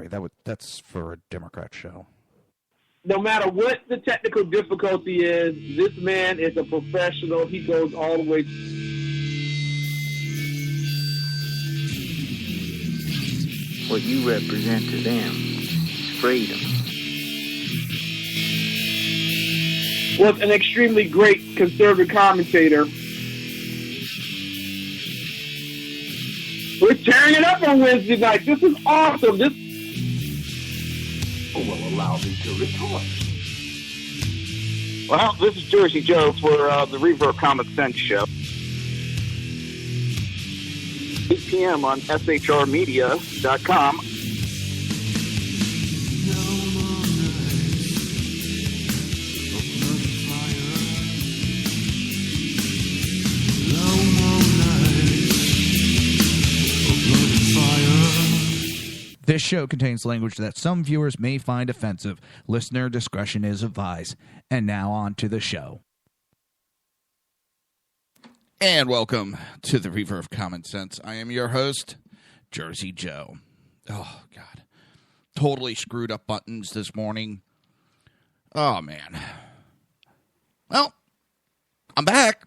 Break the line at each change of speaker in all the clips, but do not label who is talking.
sorry. That's for a Democrat show.
No matter what the technical difficulty is, this man is a professional. He goes all the way.
What you represent to them is freedom.
Was an extremely great conservative commentator. We're tearing it up on Wednesday night. This is awesome. This will allow me to retort.
Well, this is Jersey Joe for the Reaver of Common Sense show. 8 p.m. on shrmedia.com.
This show contains language that some viewers may find offensive. Listener discretion is advised. And now on to the show. And welcome to the Reaver of Common Sense. I am your host, Jersey Joe. Oh, God. Totally screwed up buttons this morning. Oh, man. Well, I'm back.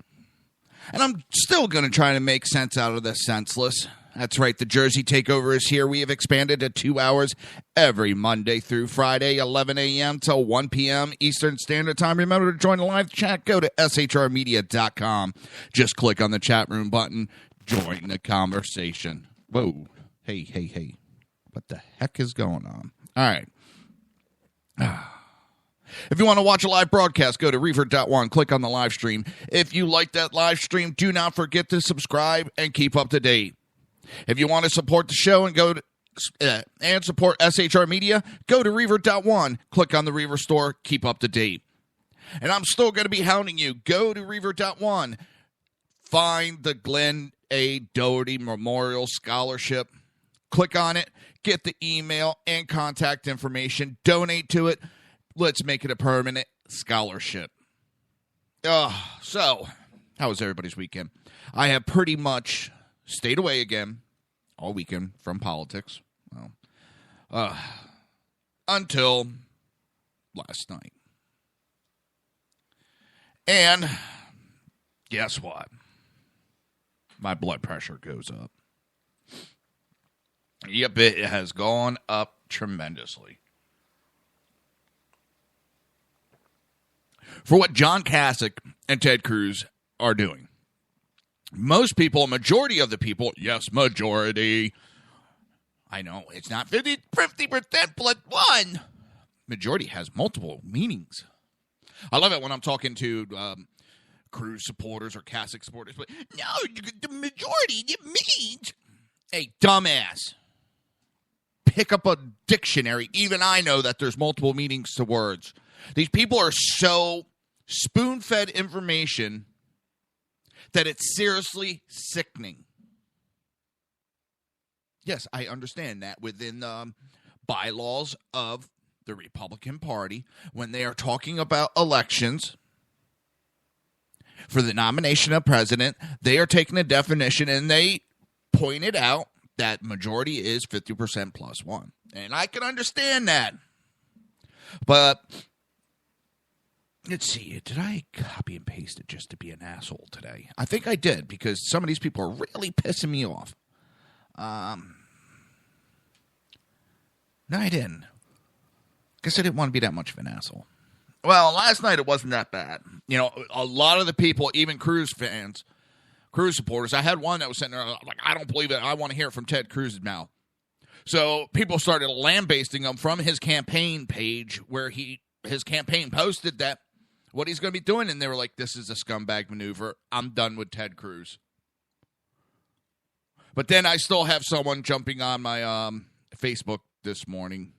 And I'm still going to try to make sense out of this senseless. That's right, the Jersey Takeover is here. We have expanded to 2 hours every Monday through Friday, 11 a.m. till 1 p.m. Eastern Standard Time. Remember to join the live chat. Go to shrmedia.com. Just click on the chat room button. Join the conversation. Whoa. Hey. What the heck is going on? All right. If you want to watch a live broadcast, go to Reaver.one, click on the live stream. If you like that live stream, do not forget to subscribe and keep up to date. If you want to support the show and and support SHR Media, go to Reaver.one, click on the Reaver store, keep up to date. And I'm still going to be hounding you. Go to Reaver.one, find the Glenn A. Doherty Memorial Scholarship, click on it, get the email and contact information, donate to it. Let's make it a permanent scholarship. So, how was everybody's weekend? I have pretty much stayed away again all weekend from politics. Well, until last night. And guess what? My blood pressure goes up. Yep, it has gone up tremendously. For what John Kasich and Ted Cruz are doing. Most people, a majority of the people, yes, majority. I know, it's not 50% plus one. Majority has multiple meanings. I love it when I'm talking to Cruz supporters or Kasich supporters. But no, the majority, it means. Hey, dumbass. Pick up a dictionary. Even I know that there's multiple meanings to words. These people are so spoon-fed information that it's seriously sickening. Yes, I understand that within the bylaws of the Republican Party, when they are talking about elections for the nomination of president, they are taking a definition and they pointed out that majority is 50% plus one. And I can understand that. But let's see, did I copy and paste it just to be an asshole today? I think I did, because some of these people are really pissing me off. No, I didn't. Guess I didn't want to be that much of an asshole. Well, last night it wasn't that bad. You know, a lot of the people, even Cruz fans, Cruz supporters, I had one that was sitting there like, I don't believe it. I want to hear it from Ted Cruz's mouth. So people started lambasting him from his campaign page where his campaign posted that what he's going to be doing, and they were like, this is a scumbag maneuver. I'm done with Ted Cruz. But then I still have someone jumping on my Facebook this morning,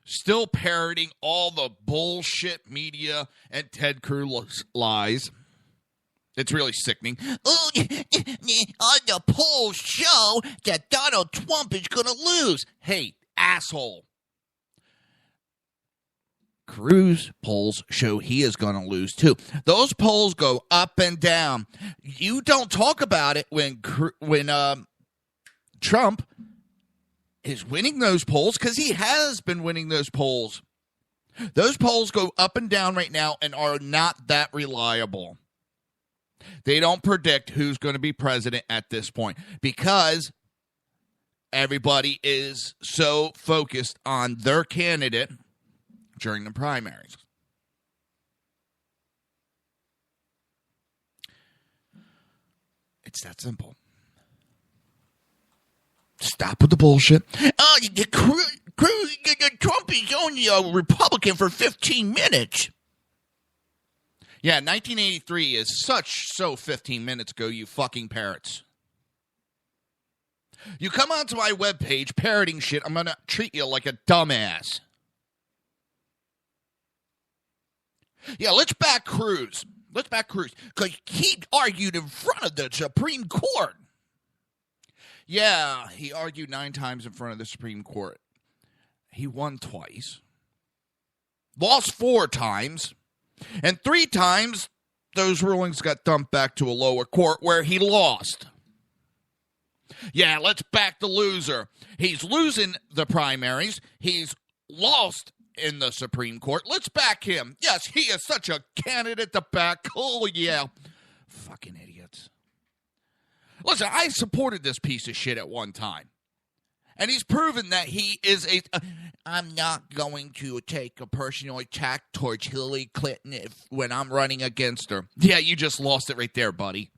still parroting all the bullshit media and Ted Cruz lies. It's really sickening. Oh, on the polls show that Donald Trump is going to lose. Hey, asshole. Cruz polls show he is going to lose, too. Those polls go up and down. You don't talk about it when Trump is winning those polls because he has been winning those polls. Those polls go up and down right now and are not that reliable. They don't predict who's going to be president at this point because everybody is so focused on their candidate during the primaries. It's that simple. Stop with the bullshit. Oh, Trump is only a Republican for 15 minutes. Yeah, 1983 is so 15 minutes ago, you fucking parrots. You come onto my webpage parroting shit, I'm going to treat you like a dumbass. Yeah, let's back Cruz. Because he argued in front of the Supreme Court. Yeah, he argued 9 times in front of the Supreme Court. He won twice. Lost 4 times. And 3 times, those rulings got dumped back to a lower court where he lost. Yeah, let's back the loser. He's losing the primaries. He's lost in the Supreme Court. Let's back him. Yes, he is such a candidate to back. Oh, yeah. Fucking idiots. Listen, I supported this piece of shit at one time. And he's proven that he is I'm not going to take a personal attack towards Hillary Clinton when I'm running against her. Yeah, you just lost it right there, buddy.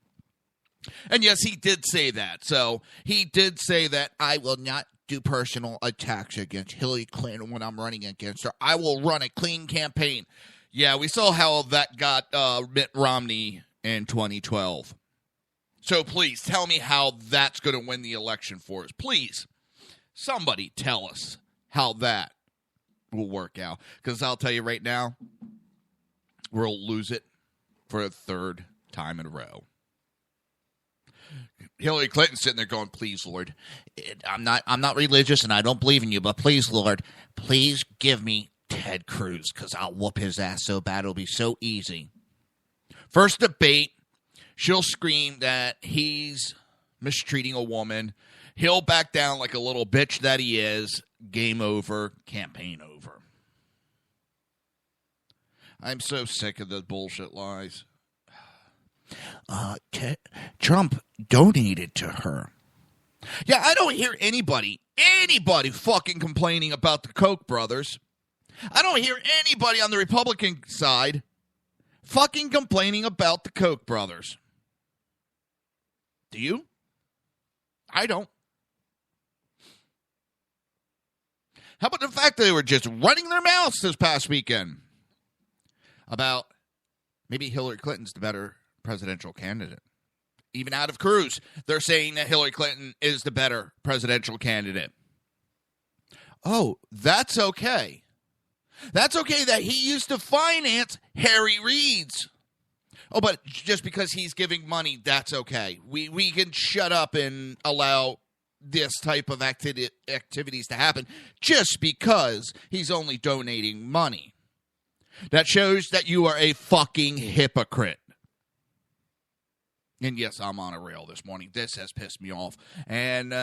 And yes, he did say that. So he did say that I will not do personal attacks against Hillary Clinton when I'm running against her. I will run a clean campaign. Yeah, we saw how that got Mitt Romney in 2012. So please tell me how that's going to win the election for us. Please, somebody tell us how that will work out. Because I'll tell you right now, we'll lose it for a 3rd time in a row. Hillary Clinton's sitting there going, please, Lord, I'm not religious and I don't believe in you, but please, Lord, please give me Ted Cruz because I'll whoop his ass so bad it'll be so easy. First debate, she'll scream that he's mistreating a woman. He'll back down like a little bitch that he is. Game over, campaign over. I'm so sick of the bullshit lies. Trump donated to her. Yeah, I don't hear anybody fucking complaining about the Koch brothers. I don't hear anybody on the Republican side fucking complaining about the Koch brothers. Do you? I don't. How about the fact that they were just running their mouths this past weekend about maybe Hillary Clinton's the better presidential candidate? Even out of Cruz, they're saying that Hillary Clinton is the better presidential candidate. Oh, that's okay. That's okay that he used to finance Harry Reid's. Oh, but just because he's giving money, that's okay. We can shut up and allow this type of activities to happen just because he's only donating money. That shows that you are a fucking hypocrite. And yes, I'm on a rail this morning. This has pissed me off. And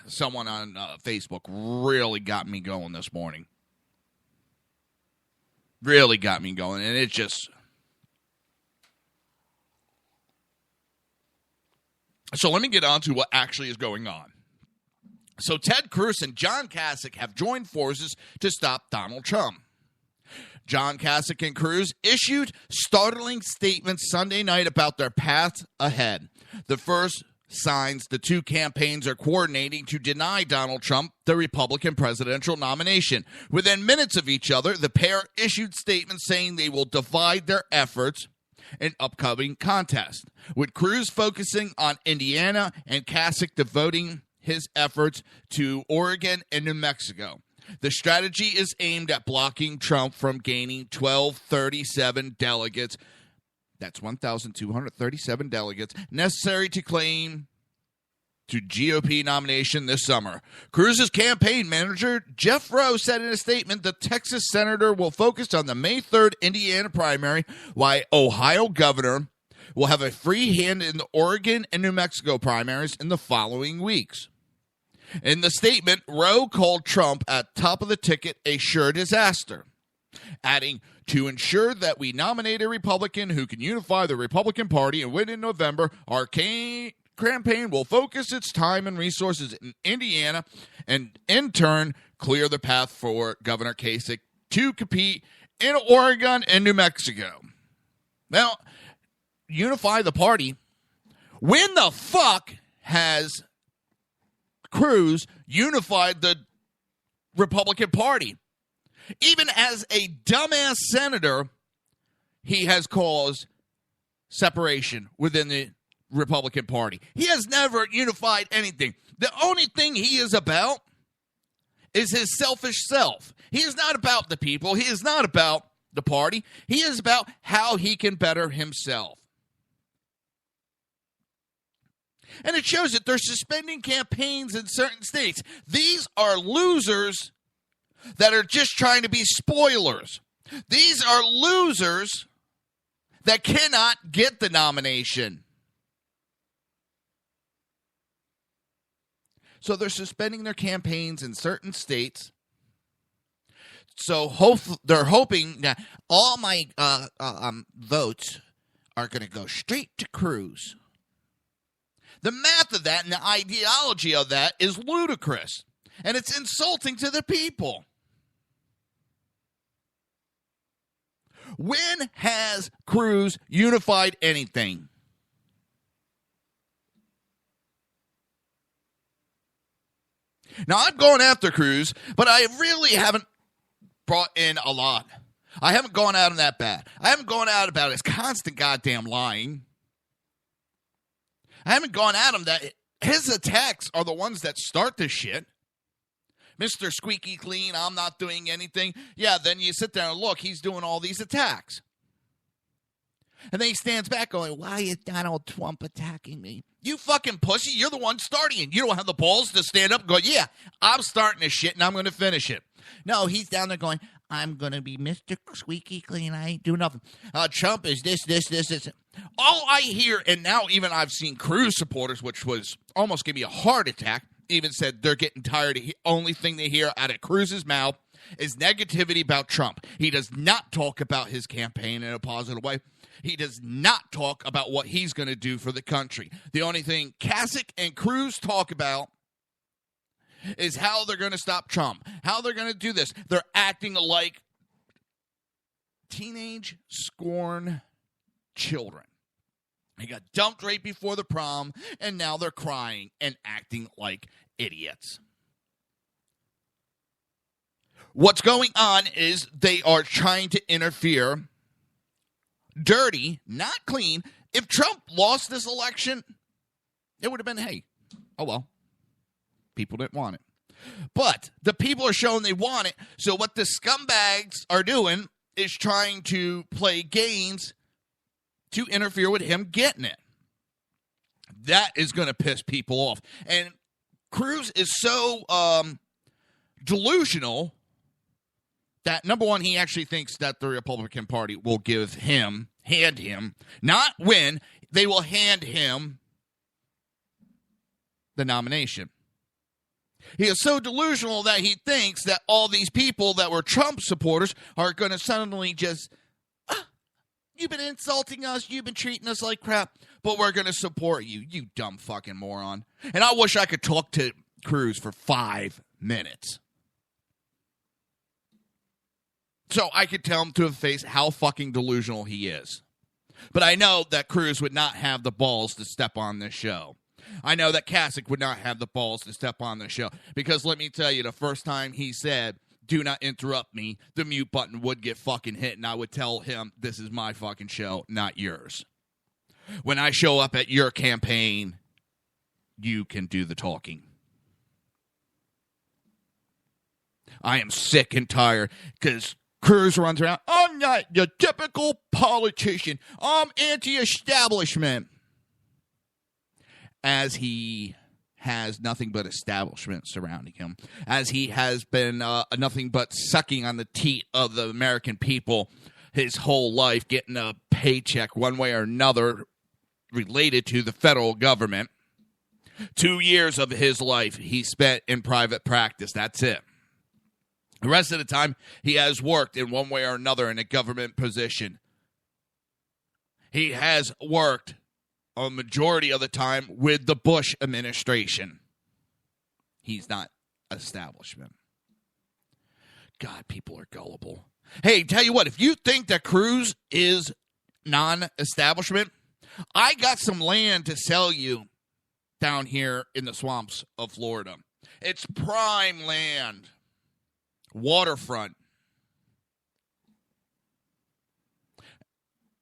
someone on Facebook really got me going this morning. Really got me going. And it just... So let me get on to what actually is going on. So Ted Cruz and John Kasich have joined forces to stop Donald Trump. John Kasich and Cruz issued startling statements Sunday night about their path ahead. The first signs the two campaigns are coordinating to deny Donald Trump the Republican presidential nomination. Within minutes of each other, the pair issued statements saying they will divide their efforts in upcoming contests, with Cruz focusing on Indiana and Kasich devoting his efforts to Oregon and New Mexico. The strategy is aimed at blocking Trump from gaining 1,237 delegates. That's 1,237 delegates necessary to claim to GOP nomination this summer. Cruz's campaign manager, Jeff Rowe, said in a statement the Texas senator will focus on the May 3rd Indiana primary, while Ohio governor will have a free hand in the Oregon and New Mexico primaries in the following weeks. In the statement, Rowe called Trump at top of the ticket a sure disaster, adding, to ensure that we nominate a Republican who can unify the Republican Party and win in November, our campaign will focus its time and resources in Indiana and, in turn, clear the path for Governor Kasich to compete in Oregon and New Mexico. Now, unify the party. When the fuck has Cruz unified the Republican Party? Even as a dumbass senator, he has caused separation within the Republican Party. He has never unified anything. The only thing he is about is his selfish self. He is not about the people. He is not about the party. He is about how he can better himself. And it shows that they're suspending campaigns in certain states. These are losers that are just trying to be spoilers. These are losers that cannot get the nomination. So they're suspending their campaigns in certain states. So they're hoping that all my votes are going to go straight to Cruz. The math of that and the ideology of that is ludicrous. And it's insulting to the people. When has Cruz unified anything? Now, I'm going after Cruz, but I really haven't brought in a lot. I haven't gone at him that bad. I haven't gone out about his constant goddamn lying. I haven't gone at him that his attacks are the ones that start this shit. Mr. Squeaky Clean, I'm not doing anything. Yeah, then you sit there and look, he's doing all these attacks. And then he stands back going, why is Donald Trump attacking me? You fucking pussy, you're the one starting it. You don't have the balls to stand up and go, yeah, I'm starting this shit and I'm going to finish it. No, he's down there going, I'm going to be Mr. Squeaky Clean. I ain't doing nothing. Trump is this. All I hear, and now even I've seen Cruz supporters, which was almost gave me a heart attack, even said they're getting tired of the only thing they hear out of Cruz's mouth is negativity about Trump. He does not talk about his campaign in a positive way. He does not talk about what he's going to do for the country. The only thing Kasich and Cruz talk about is how they're going to stop Trump, how they're going to do this. They're acting like teenage scorn children. They got dumped right before the prom, and now they're crying and acting like idiots. What's going on is they are trying to interfere. Dirty, not clean. If Trump lost this election, it would have been, hey, oh well. People didn't want it. But the people are showing they want it. So what the scumbags are doing is trying to play games to interfere with him getting it. That is going to piss people off. And Cruz is so delusional that, number one, he actually thinks that the Republican Party will hand him, not win, they will hand him the nomination. He is so delusional that he thinks that all these people that were Trump supporters are going to suddenly just, you've been insulting us, you've been treating us like crap, but we're going to support you, you dumb fucking moron. And I wish I could talk to Cruz for 5 minutes, so I could tell him to his face how fucking delusional he is. But I know that Cruz would not have the balls to step on this show. I know that Kasich would not have the balls to step on the show. Because let me tell you, the first time he said, do not interrupt me, the mute button would get fucking hit. And I would tell him, this is my fucking show, not yours. When I show up at your campaign, you can do the talking. I am sick and tired because Cruz runs around, I'm not your typical politician. I'm anti-establishment. As he has nothing but establishment surrounding him. As he has been nothing but sucking on the teat of the American people his whole life, getting a paycheck one way or another related to the federal government. 2 years of his life he spent in private practice. That's it. The rest of the time, he has worked in one way or another in a government position. He has worked a majority of the time with the Bush administration. He's not establishment. God, people are gullible. Hey, tell you what, if you think that Cruz is non-establishment, I got some land to sell you down here in the swamps of Florida. It's prime land. Waterfront.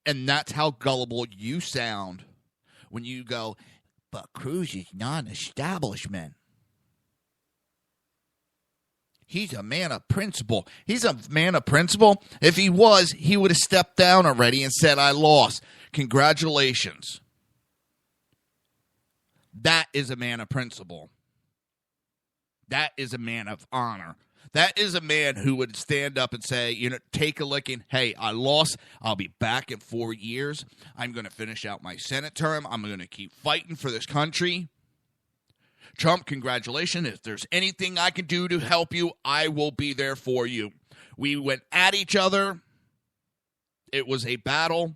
And that's how gullible you sound when you go, but Cruz is non-establishment. He's a man of principle. He's a man of principle. If he was, he would have stepped down already and said, I lost. Congratulations. That is a man of principle. That is a man of honor. That is a man who would stand up and say, take a licking. Hey, I lost. I'll be back in 4 years. I'm going to finish out my Senate term. I'm going to keep fighting for this country. Trump, congratulations. If there's anything I can do to help you, I will be there for you. We went at each other. It was a battle.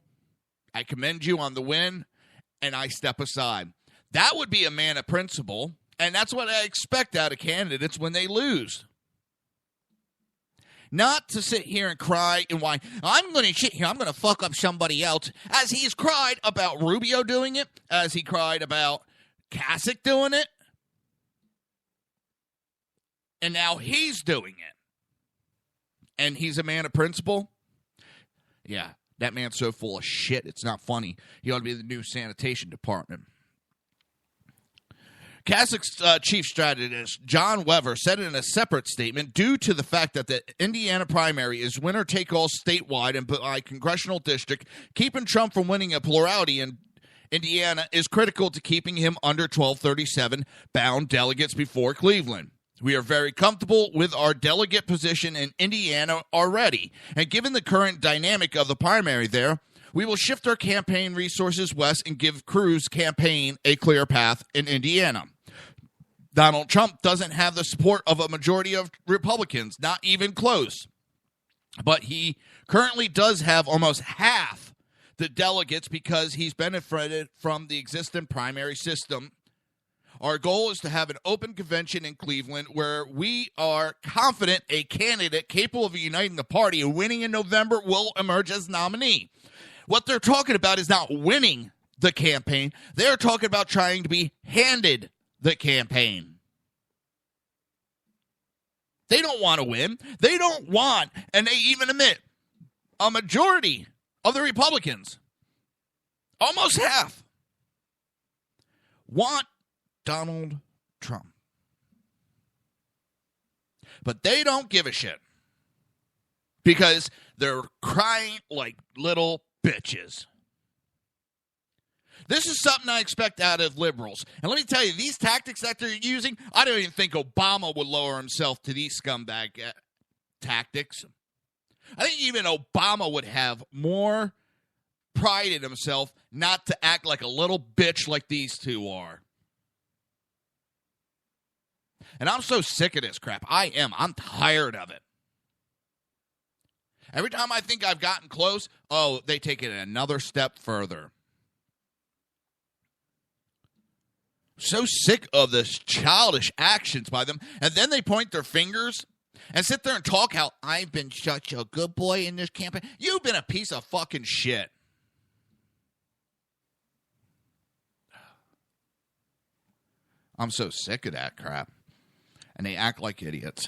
I commend you on the win, and I step aside. That would be a man of principle, and that's what I expect out of candidates when they lose. Not to sit here and cry and whine, I'm going to sit here, I'm going to fuck up somebody else, as he's cried about Rubio doing it, as he cried about Kasich doing it, and now he's doing it. And he's a man of principle? Yeah, that man's so full of shit, it's not funny. He ought to be the new sanitation department. Kasich's chief strategist, John Weaver, said in a separate statement, due to the fact that the Indiana primary is winner-take-all statewide and by congressional district, keeping Trump from winning a plurality in Indiana is critical to keeping him under 1237 bound delegates before Cleveland. We are very comfortable with our delegate position in Indiana already, and given the current dynamic of the primary there, we will shift our campaign resources west and give Cruz's campaign a clear path in Indiana. Donald Trump doesn't have the support of a majority of Republicans, not even close. But he currently does have almost half the delegates because he's benefited from the existing primary system. Our goal is to have an open convention in Cleveland where we are confident a candidate capable of uniting the party and winning in November will emerge as nominee. What they're talking about is not winning the campaign. They're talking about trying to be handed the campaign. They don't want to win. They don't want, and they even admit, a majority of the Republicans, almost half, want Donald Trump. But they don't give a shit because they're crying like little bitches. This is something I expect out of liberals. And let me tell you, these tactics that they're using, I don't even think Obama would lower himself to these scumbag tactics. I think even Obama would have more pride in himself not to act like a little bitch like these two are. And I'm so sick of this crap. I am. I'm tired of it. Every time I think I've gotten close, they take it another step further. So sick of this childish actions by them. And then they point their fingers and sit there and talk how I've been such a good boy in this campaign. You've been a piece of fucking shit. I'm so sick of that crap. And they act like idiots.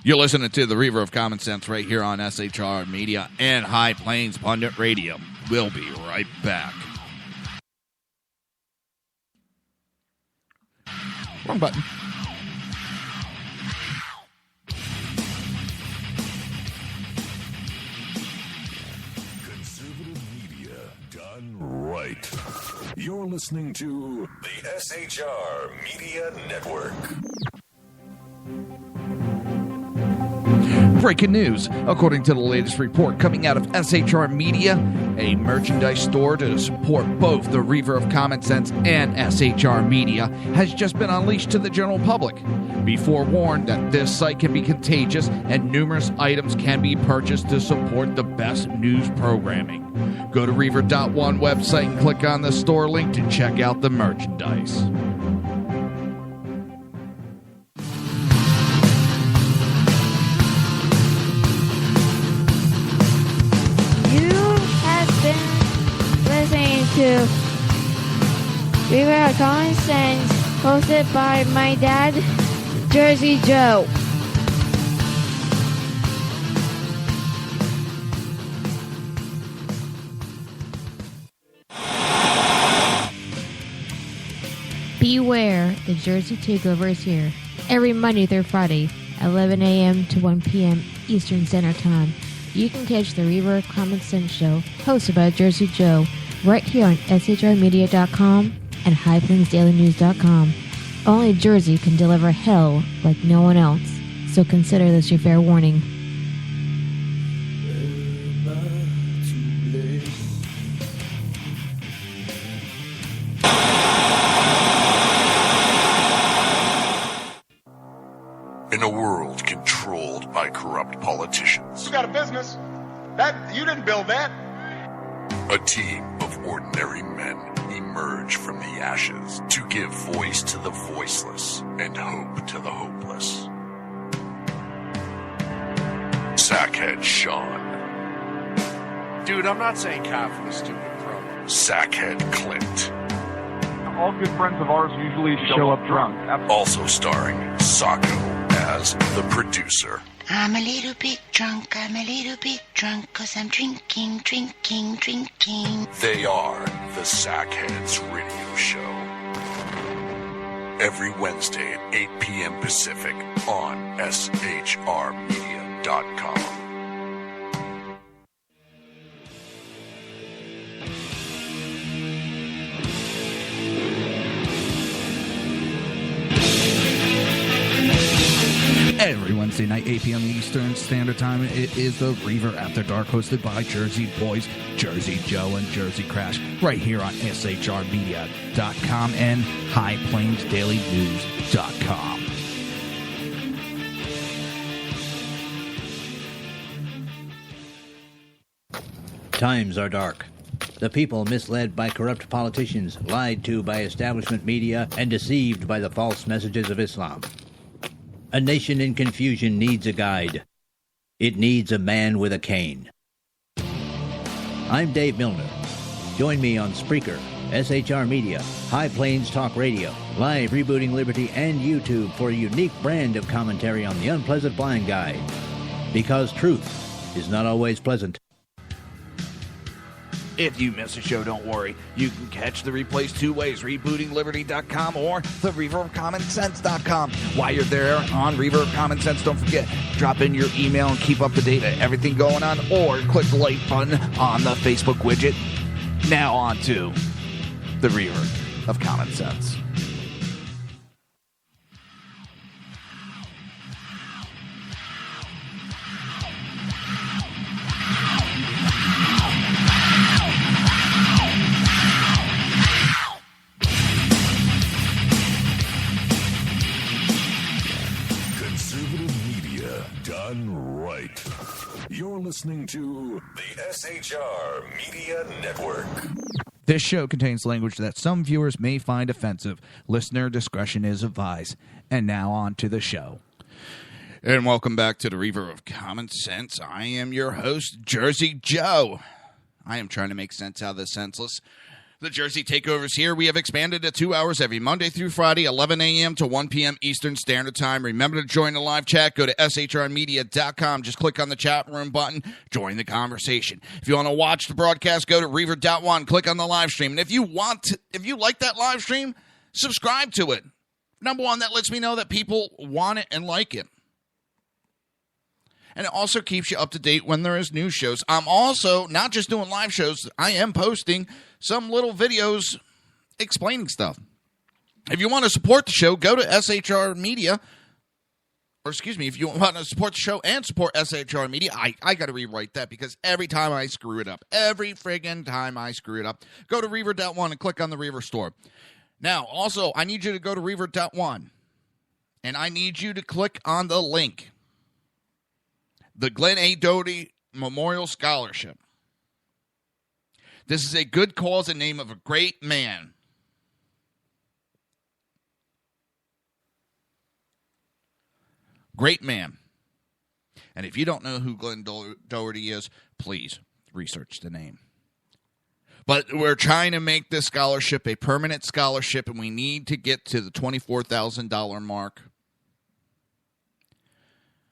You're listening to the Reaver of Common Sense right here on SHR Media and High Plains Pundit Radio. We'll be right back. Wrong button.
Conservative media done right. You're listening to the SHR Media Network.
Breaking news. According to the latest report coming out of SHR Media, a merchandise store to support both the Reaver of Common Sense and SHR Media has just been unleashed to the general public. Be forewarned that this site can be contagious and numerous items can be purchased to support the best news programming. Go to Reaver.one website and click on the store link to check out the merchandise.
Listening to Reaver of Common Sense, hosted by my dad, Jersey Joe. Beware, the Jersey Takeover is here. Every Monday through Friday, 11 a.m. to 1 p.m. Eastern Standard Time. You can catch the Reaver of Common Sense show, hosted by Jersey Joe, right here on shrmedia.com and highplainsdailynews.com. Only Jersey can deliver hell like no one else, so consider this your fair warning.
In a world controlled by corrupt politicians,
You got a business. That you didn't build that.
a team of ordinary men emerge from the ashes to give voice to the voiceless and hope to the hopeless. Sackhead Sean.
Dude, I'm not saying cow for the stupid pro.
Sackhead Clint.
All good friends of ours usually show up drunk.
Also starring Sacco as the producer.
I'm a little bit drunk, 'cause I'm drinking.
They are the Sackheads Radio Show. Every Wednesday at 8 p.m. Pacific on shrmedia.com.
Every Wednesday night, 8 p.m. Eastern Standard Time, it is the Reaver After Dark, hosted by Jersey Boys, Jersey Joe, and Jersey Crash, right here on shrmedia.com and highplainsdailynews.com.
Times are dark. The people misled by corrupt politicians, lied to by establishment media, and deceived by the false messages of Islam. A nation in confusion needs a guide. It needs a man with a cane. I'm Dave Milner. Join me on Spreaker, SHR Media, High Plains Talk Radio, Live Rebooting Liberty, and YouTube for a unique brand of commentary on the unpleasant blind guide. Because truth is not always pleasant.
If you miss a show, don't worry. You can catch the replays two ways, rebootingliberty.com or the reaverofcommonsense.com. While you're there on Reaver of Common Sense, don't forget, drop in your email and keep up to date on everything going on, or click the like button on the Facebook widget. Now on to the Reaver of Common Sense.
Right. You're listening to the SHR Media Network.
This show contains language that some viewers may find offensive. Listener discretion is advised. And now on to the show. And welcome back to the Reaver of Common Sense. I am your host, Jersey Joe. I am trying to make sense out of the senseless. The Jersey Takeover's here. We have expanded to 2 hours every Monday through Friday, 11 a.m. to 1 p.m. Eastern Standard Time. Remember to join the live chat. Go to shrmedia.com. Just click on the chat room button. Join the conversation. If you want to watch the broadcast, go to Reaver.one. Click on the live stream. And if you like that live stream, subscribe to it. Number one, that lets me know that people want it and like it. And it also keeps you up to date when there is new shows. I'm also not just doing live shows. I am posting some little videos explaining stuff. If you want to support the show, go to SHR Media or excuse me, if you want to support the show and support SHR Media, I got to rewrite that because every time I screw it up, every friggin' time I screw it up, go to Reaver.one and click on the Reaver store. Now, also, I need you to go to Reaver.one, and I need you to click on the link, the Glenn A. Doty Memorial Scholarship. This is a good cause in name of a great man. Great man. And if you don't know who Glenn Doherty is, please research the name. But we're trying to make this scholarship a permanent scholarship, and we need to get to the $24,000 mark.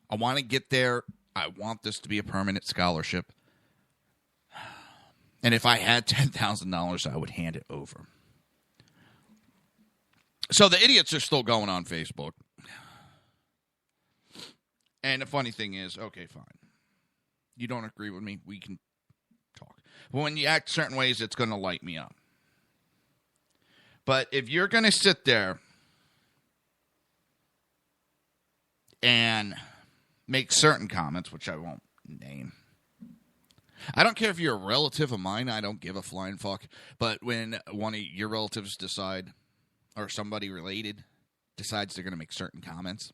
I want to get there. I want this to be a permanent scholarship. And if I had $10,000, I would hand it over. So the idiots are still going on Facebook. And the funny thing is, okay, fine. You don't agree with me, we can talk. But when you act certain ways, it's going to light me up. But if you're going to sit there and make certain comments, which I won't name. I don't care if you're a relative of mine. I don't give a flying fuck. But when one of your relatives decide, or somebody related decides they're going to make certain comments,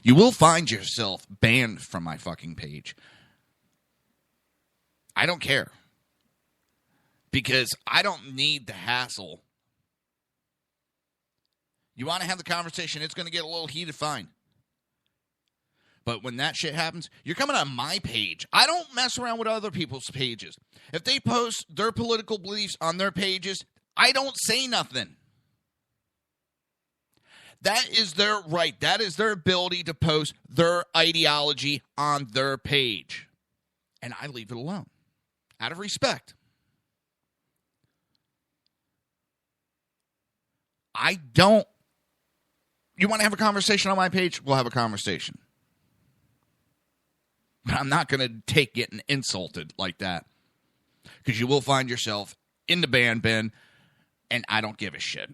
you will find yourself banned from my fucking page. I don't care. Because I don't need the hassle. You want to have the conversation, it's going to get a little heated, fine. But when that shit happens, you're coming on my page. I don't mess around with other people's pages. If they post their political beliefs on their pages, I don't say nothing. That is their right. That is their ability to post their ideology on their page. And I leave it alone. Out of respect. I don't. You want to have a conversation on my page? We'll have a conversation. But I'm not going to take getting insulted like that. Because you will find yourself in the ban bin, and I don't give a shit.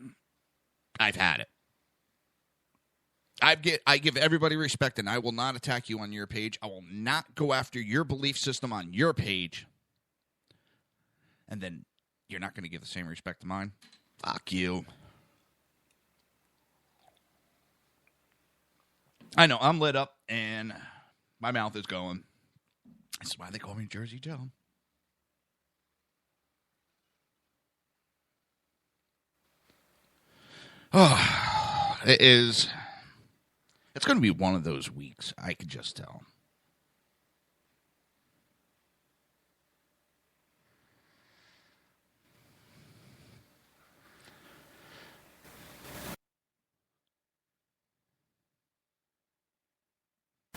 I've had it. I give everybody respect, and I will not attack you on your page. I will not go after your belief system on your page. And then you're not going to give the same respect to mine? Fuck you. I know, I'm lit up, and my mouth is going. That's why they call me Jersey Joe. Oh, it is. It's going to be one of those weeks, I could just tell.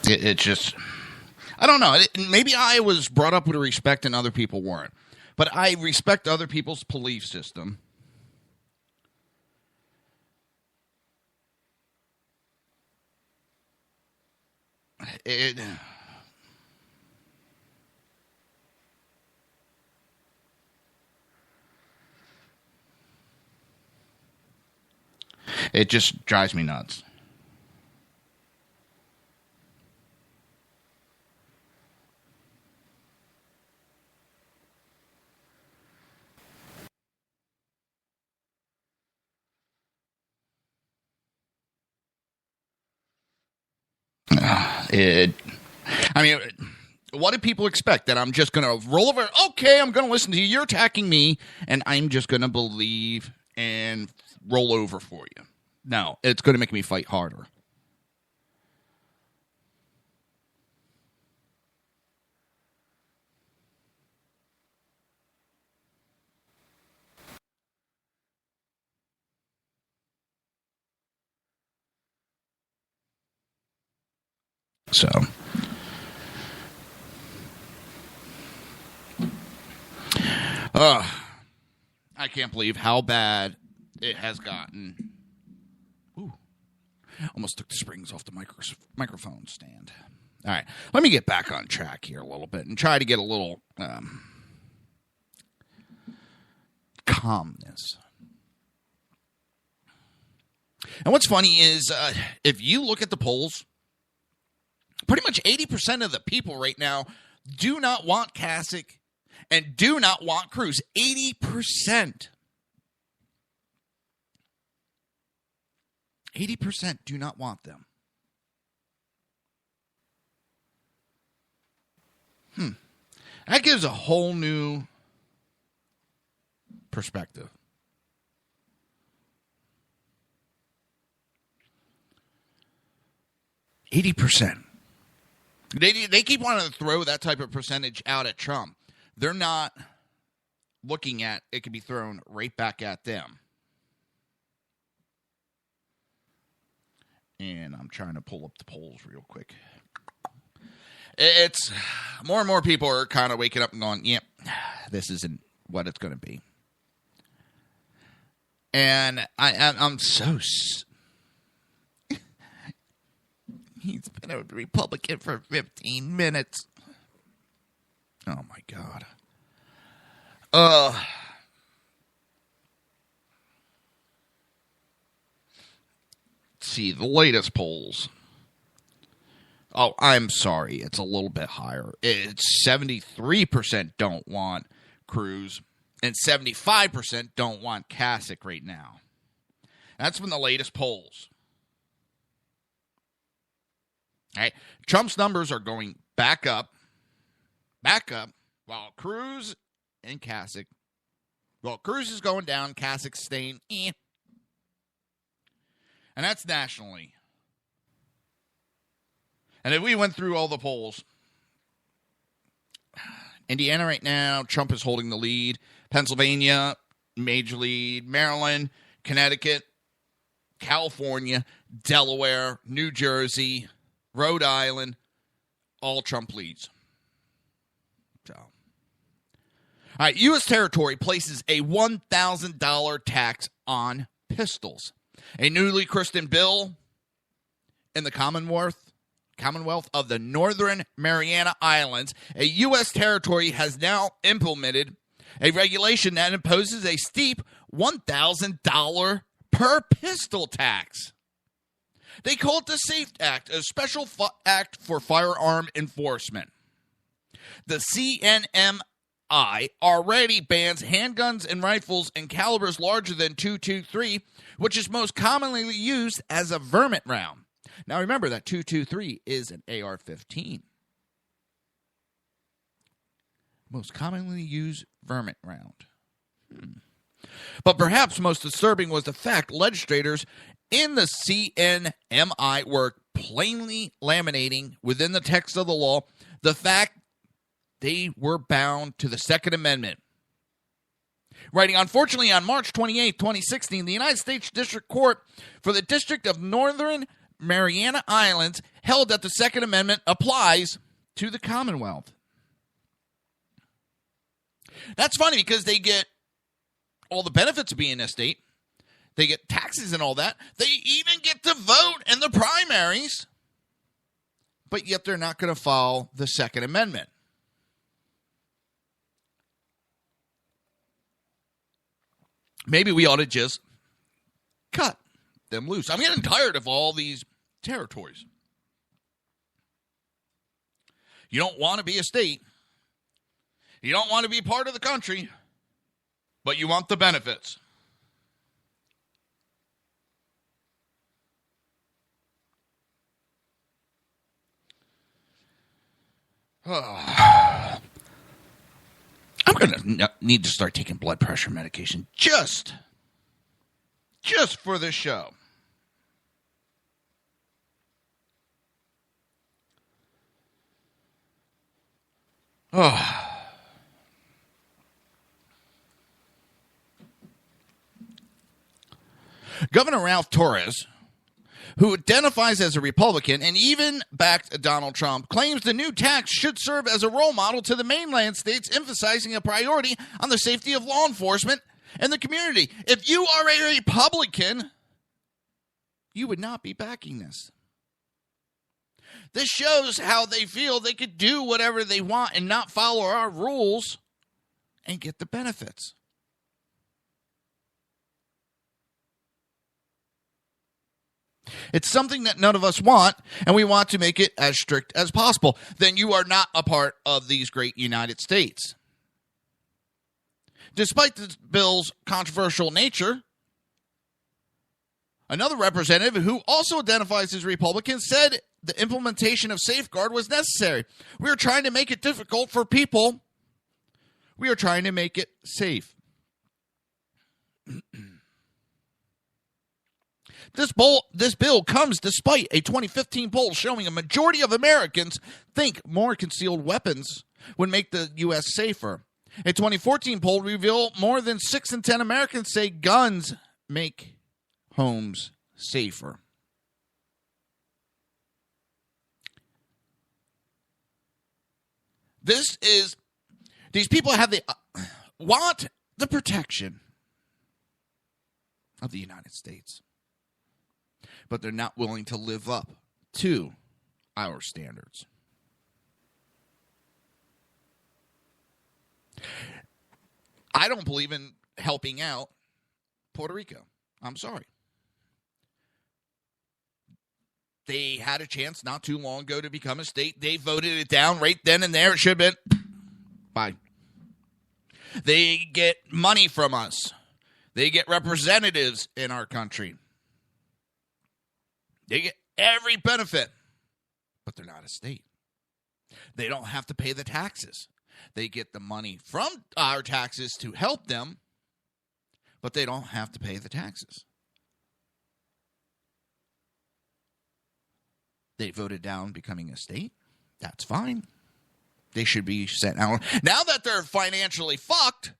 It just, I don't know. Maybe I was brought up with respect and other people weren't. But I respect other people's belief system. It just drives me nuts. I mean, what do people expect? That I'm just going to roll over? Okay, I'm going to listen to you. You're attacking me, and I'm just going to believe and roll over for you. No, it's going to make me fight harder. So, I can't believe how bad it has gotten. Ooh, almost took the springs off the microphone stand. All right, let me get back on track here a little bit and try to get a little calmness. And what's funny is if you look at the polls Pretty much 80% of the people right now do not want Kasich and do not want Cruz. 80%. 80% do not want them. That gives a whole new perspective. %. They keep wanting to throw that type of percentage out at Trump. They're not looking at it could be thrown right back at them. And I'm trying to pull up the polls real quick. It's more and more people are kind of waking up and going, yep, this isn't what it's going to be. And I'm so... He's been a Republican for 15 minutes. Oh, my God. Let's see, the latest polls. Oh, I'm sorry. It's a little bit higher. It's 73% don't want Cruz, and 75% don't want Kasich right now. That's from the latest polls. All right. Trump's numbers are going back up, while Cruz and Kasich, well, Cruz is going down, Kasich's staying, And that's nationally. And if we went through all the polls, Indiana right now, Trump is holding the lead. Pennsylvania, major lead. Maryland, Connecticut, California, Delaware, New Jersey, Rhode Island, all Trump leads. So, all right, U.S. territory places a $1,000 tax on pistols. A newly christened bill in the Commonwealth of the Northern Mariana Islands, a U.S. territory has now implemented a regulation that imposes a steep $1,000 per pistol tax. They call it the SAFE Act, a special act for firearm enforcement. The CNMI already bans handguns and rifles in calibers larger than .223, which is most commonly used as a varmint round. Now remember that .223 is an AR-15. Most commonly used varmint round. But perhaps most disturbing was the fact legislators in the CNMI were plainly laminating within the text of the law the fact they were bound to the Second Amendment. Writing, unfortunately, on March 28, 2016, the United States District Court for the District of Northern Mariana Islands held that the Second Amendment applies to the Commonwealth. That's funny because they get all the benefits of being a state. They get taxes and all that. They even get to vote in the primaries. But yet they're not going to follow the Second Amendment. Maybe we ought to just cut them loose. I'm getting tired of all these territories. You don't want to be a state. You don't want to be part of the country. But you want the benefits. I'm going to need to start taking blood pressure medication just for this show. Governor Ralph Torres, who identifies as a Republican and even backed Donald Trump, claims the new tax should serve as a role model to the mainland states, emphasizing a priority on the safety of law enforcement and the community. If you are a Republican, you would not be backing this. This shows how they feel they could do whatever they want and not follow our rules and get the benefits. It's something that none of us want, and we want to make it as strict as possible. Then you are not a part of these great United States. Despite this bill's controversial nature, another representative who also identifies as Republican said the implementation of safeguard was necessary. We are trying to make it difficult for people. We are trying to make it safe. This bill comes despite a 2015 poll showing a majority of Americans think more concealed weapons would make the U.S. safer. A 2014 poll revealed more than 6 in 10 Americans say guns make homes safer. These people have want the protection of the United States, but they're not willing to live up to our standards. I don't believe in helping out Puerto Rico. I'm sorry. They had a chance not too long ago to become a state. They voted it down right then and there. It should have been. Bye. They get money from us. They get representatives in our country. They get every benefit, but they're not a state. They don't have to pay the taxes. They get the money from our taxes to help them, but they don't have to pay the taxes. They voted down becoming a state. That's fine. They should be sent out. Now that they're financially fucked,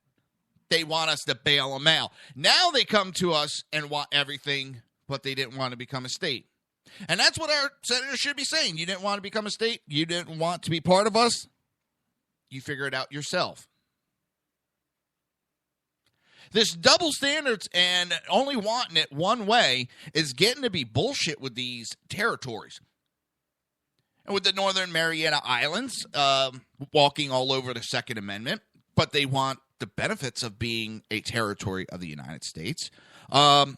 they want us to bail them out. Now they come to us and want everything, but they didn't want to become a state. And that's what our senators should be saying. You didn't want to become a state. You didn't want to be part of us. You figure it out yourself. This double standards and only wanting it one way is getting to be bullshit with these territories. And with the Northern Mariana Islands walking all over the Second Amendment, but they want the benefits of being a territory of the United States. I'm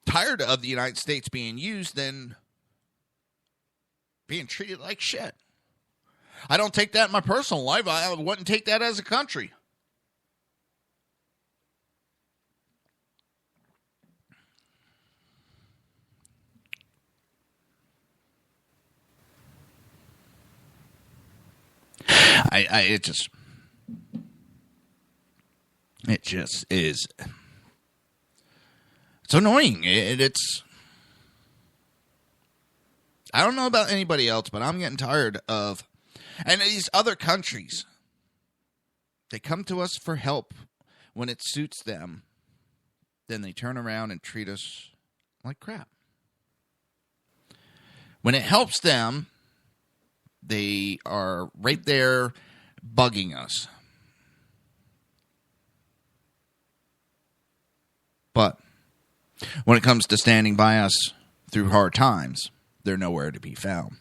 tired of the United States being used and being treated like shit. I don't take that in my personal life. I wouldn't take that as a country. It just is. It's annoying. It's. I don't know about anybody else, but I'm getting tired of. And these other countries, they come to us for help when it suits them. Then they turn around and treat us like crap. When it helps them, they are right there bugging us. But when it comes to standing by us through hard times, they're nowhere to be found.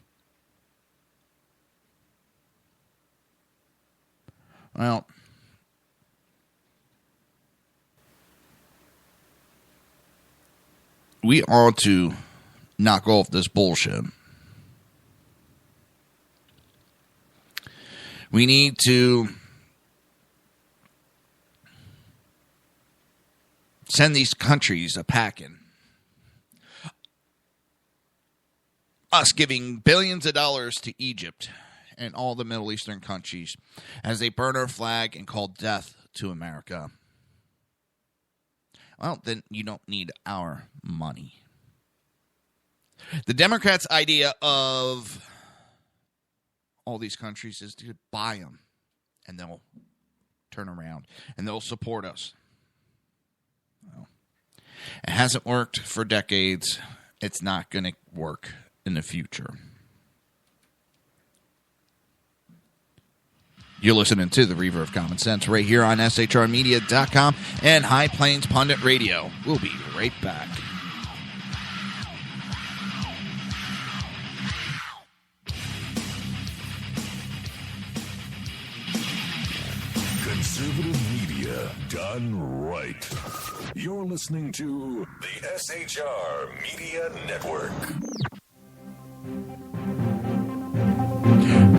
Well, we ought to knock off this bullshit. We need to send these countries a packing. Us giving billions of dollars to Egypt and all the Middle Eastern countries as they burn our flag and call death to America. Well, then you don't need our money. The Democrats' idea of all these countries is to buy them, and they'll turn around, and they'll support us. Well, it hasn't worked for decades. It's not going to work in the future. You're listening to the Reaver of Common Sense right here on SHRmedia.com and High Plains Pundit Radio. We'll be right back.
Conservative media done right. You're listening to the SHR Media Network.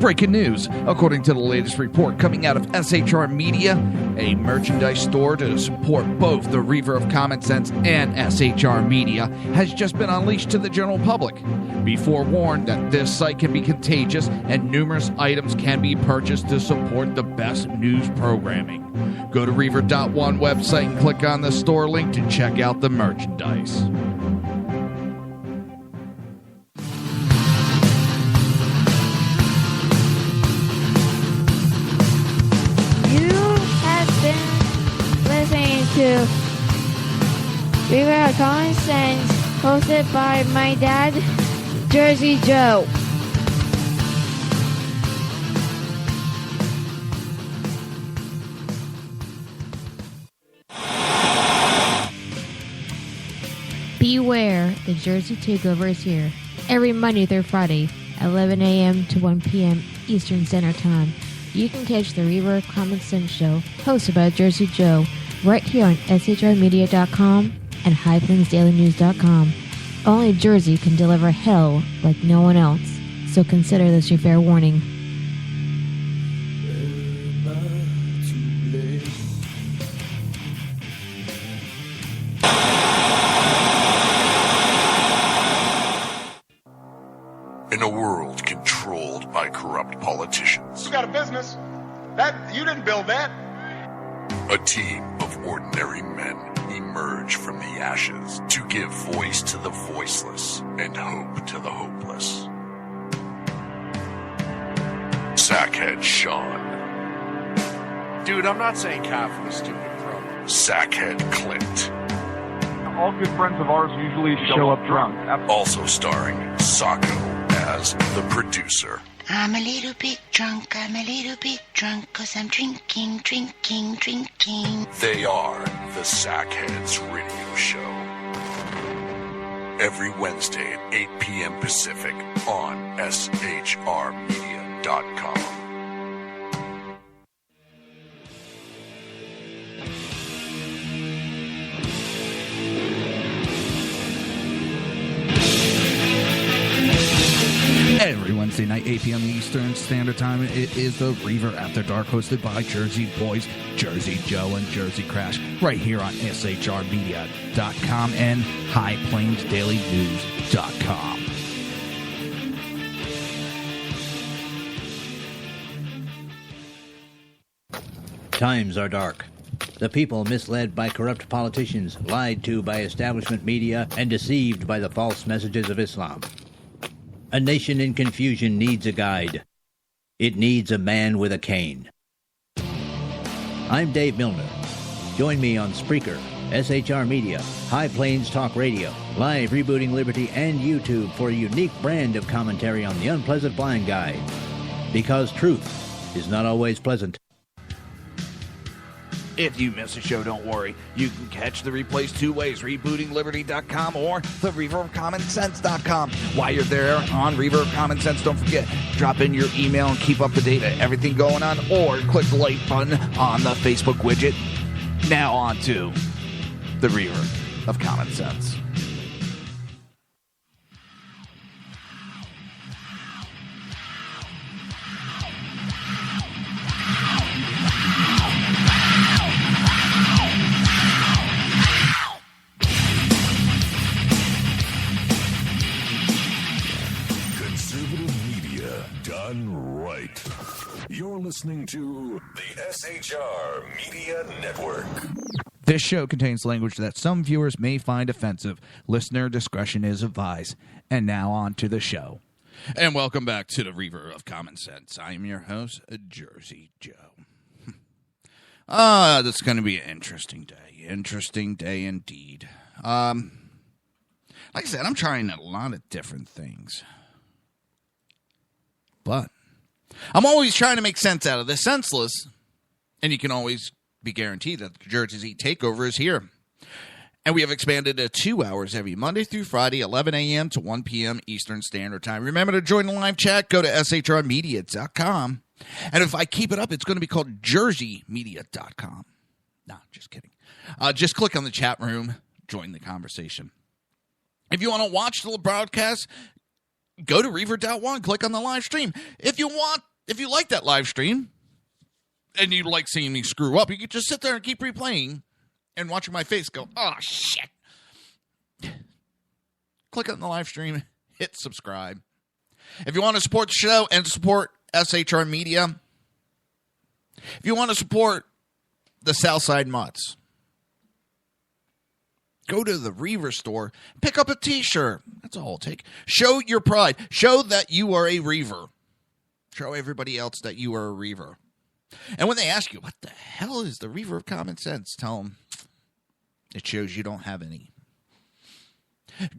Breaking news. According to the latest report coming out of SHR Media, a merchandise store to support both the Reaver of Common Sense and SHR Media has just been unleashed to the general public. Be forewarned that this site can be contagious and numerous items can be purchased to support the best news programming. Go to Reaver.one website and click on the store link to check out the merchandise.
To Reaver of Common Sense, hosted by my dad, Jersey Joe. Beware, the Jersey Takeover is here. Every Monday through Friday, 11 a.m. to 1 p.m. Eastern Standard Time. You can catch the Reaver of Common Sense show, hosted by Jersey Joe, right here on shrmedia.com and highplainsdailynews.com. Only Jersey can deliver hell like no one else, so consider this your fair warning.
In a world controlled by corrupt politicians,
You got a business. That you didn't build that.
a team of ordinary men emerge from the ashes to give voice to the voiceless and hope to the hopeless. Sackhead Sean.
Dude, I'm not saying coffee is stupid, bro.
Sackhead Clint.
All good friends of ours usually show up drunk.
Also starring Sacco as the producer.
I'm a little bit drunk, 'cause I'm drinking.
They are the Sackheads Radio Show. Every Wednesday at 8 p.m. Pacific on shrmedia.com.
Every Wednesday night, 8 p.m. Eastern Standard Time, it is the Reaver After Dark, hosted by Jersey Boys, Jersey Joe, and Jersey Crash, right here on shrmedia.com and highplainsdailynews.com.
Times are dark. The people misled by corrupt politicians, lied to by establishment media, and deceived by the false messages of Islam. A nation in confusion needs a guide. It needs a man with a cane. I'm Dave Milner. Join me on Spreaker, SHR Media, High Plains Talk Radio, Live Rebooting Liberty, and YouTube for a unique brand of commentary on the unpleasant blind guide. Because truth is not always pleasant.
If you miss a show, don't worry. You can catch the replays two ways, rebootingliberty.com or the reaverofcommonsense.com. While you're there on Reaver of Common Sense, don't forget, drop in your email and keep up to date on everything going on, or click the like button on the Facebook widget. Now on to the Reaver of Common Sense.
You're listening to the SHR Media Network.
This show contains language that some viewers may find offensive. Listener discretion is advised. And now on to the show. And welcome back to the Reaver of Common Sense. I am your host, Jersey Joe. This is going to be an interesting day. Interesting day indeed. Like I said, I'm trying a lot of different things. But I'm always trying to make sense out of the senseless, and you can always be guaranteed that the Jersey Takeover is here. And we have expanded to 2 hours every Monday through Friday, 11 a.m. to 1 p.m. Eastern Standard Time. Remember to join the live chat. Go to shrmedia.com And if I keep it up, it's going to be called jerseymedia.com. No, just kidding. Just click on the chat room, join the conversation. If you want to watch the broadcast, go to Reaver.one, click on the live stream. If you like that live stream and you like seeing me screw up, you can just sit there and keep replaying and watching my face go, oh, shit. Click on the live stream, hit subscribe. If you want to support the show and support SHR Media, if you want to support the Southside Mutts, go to the Reaver store, pick up a t-shirt. That's all it'll take. Show your pride. Show that you are a Reaver. Show everybody else that you are a Reaver. And when they ask you, what the hell is the Reaver of Common Sense? Tell them it shows you don't have any.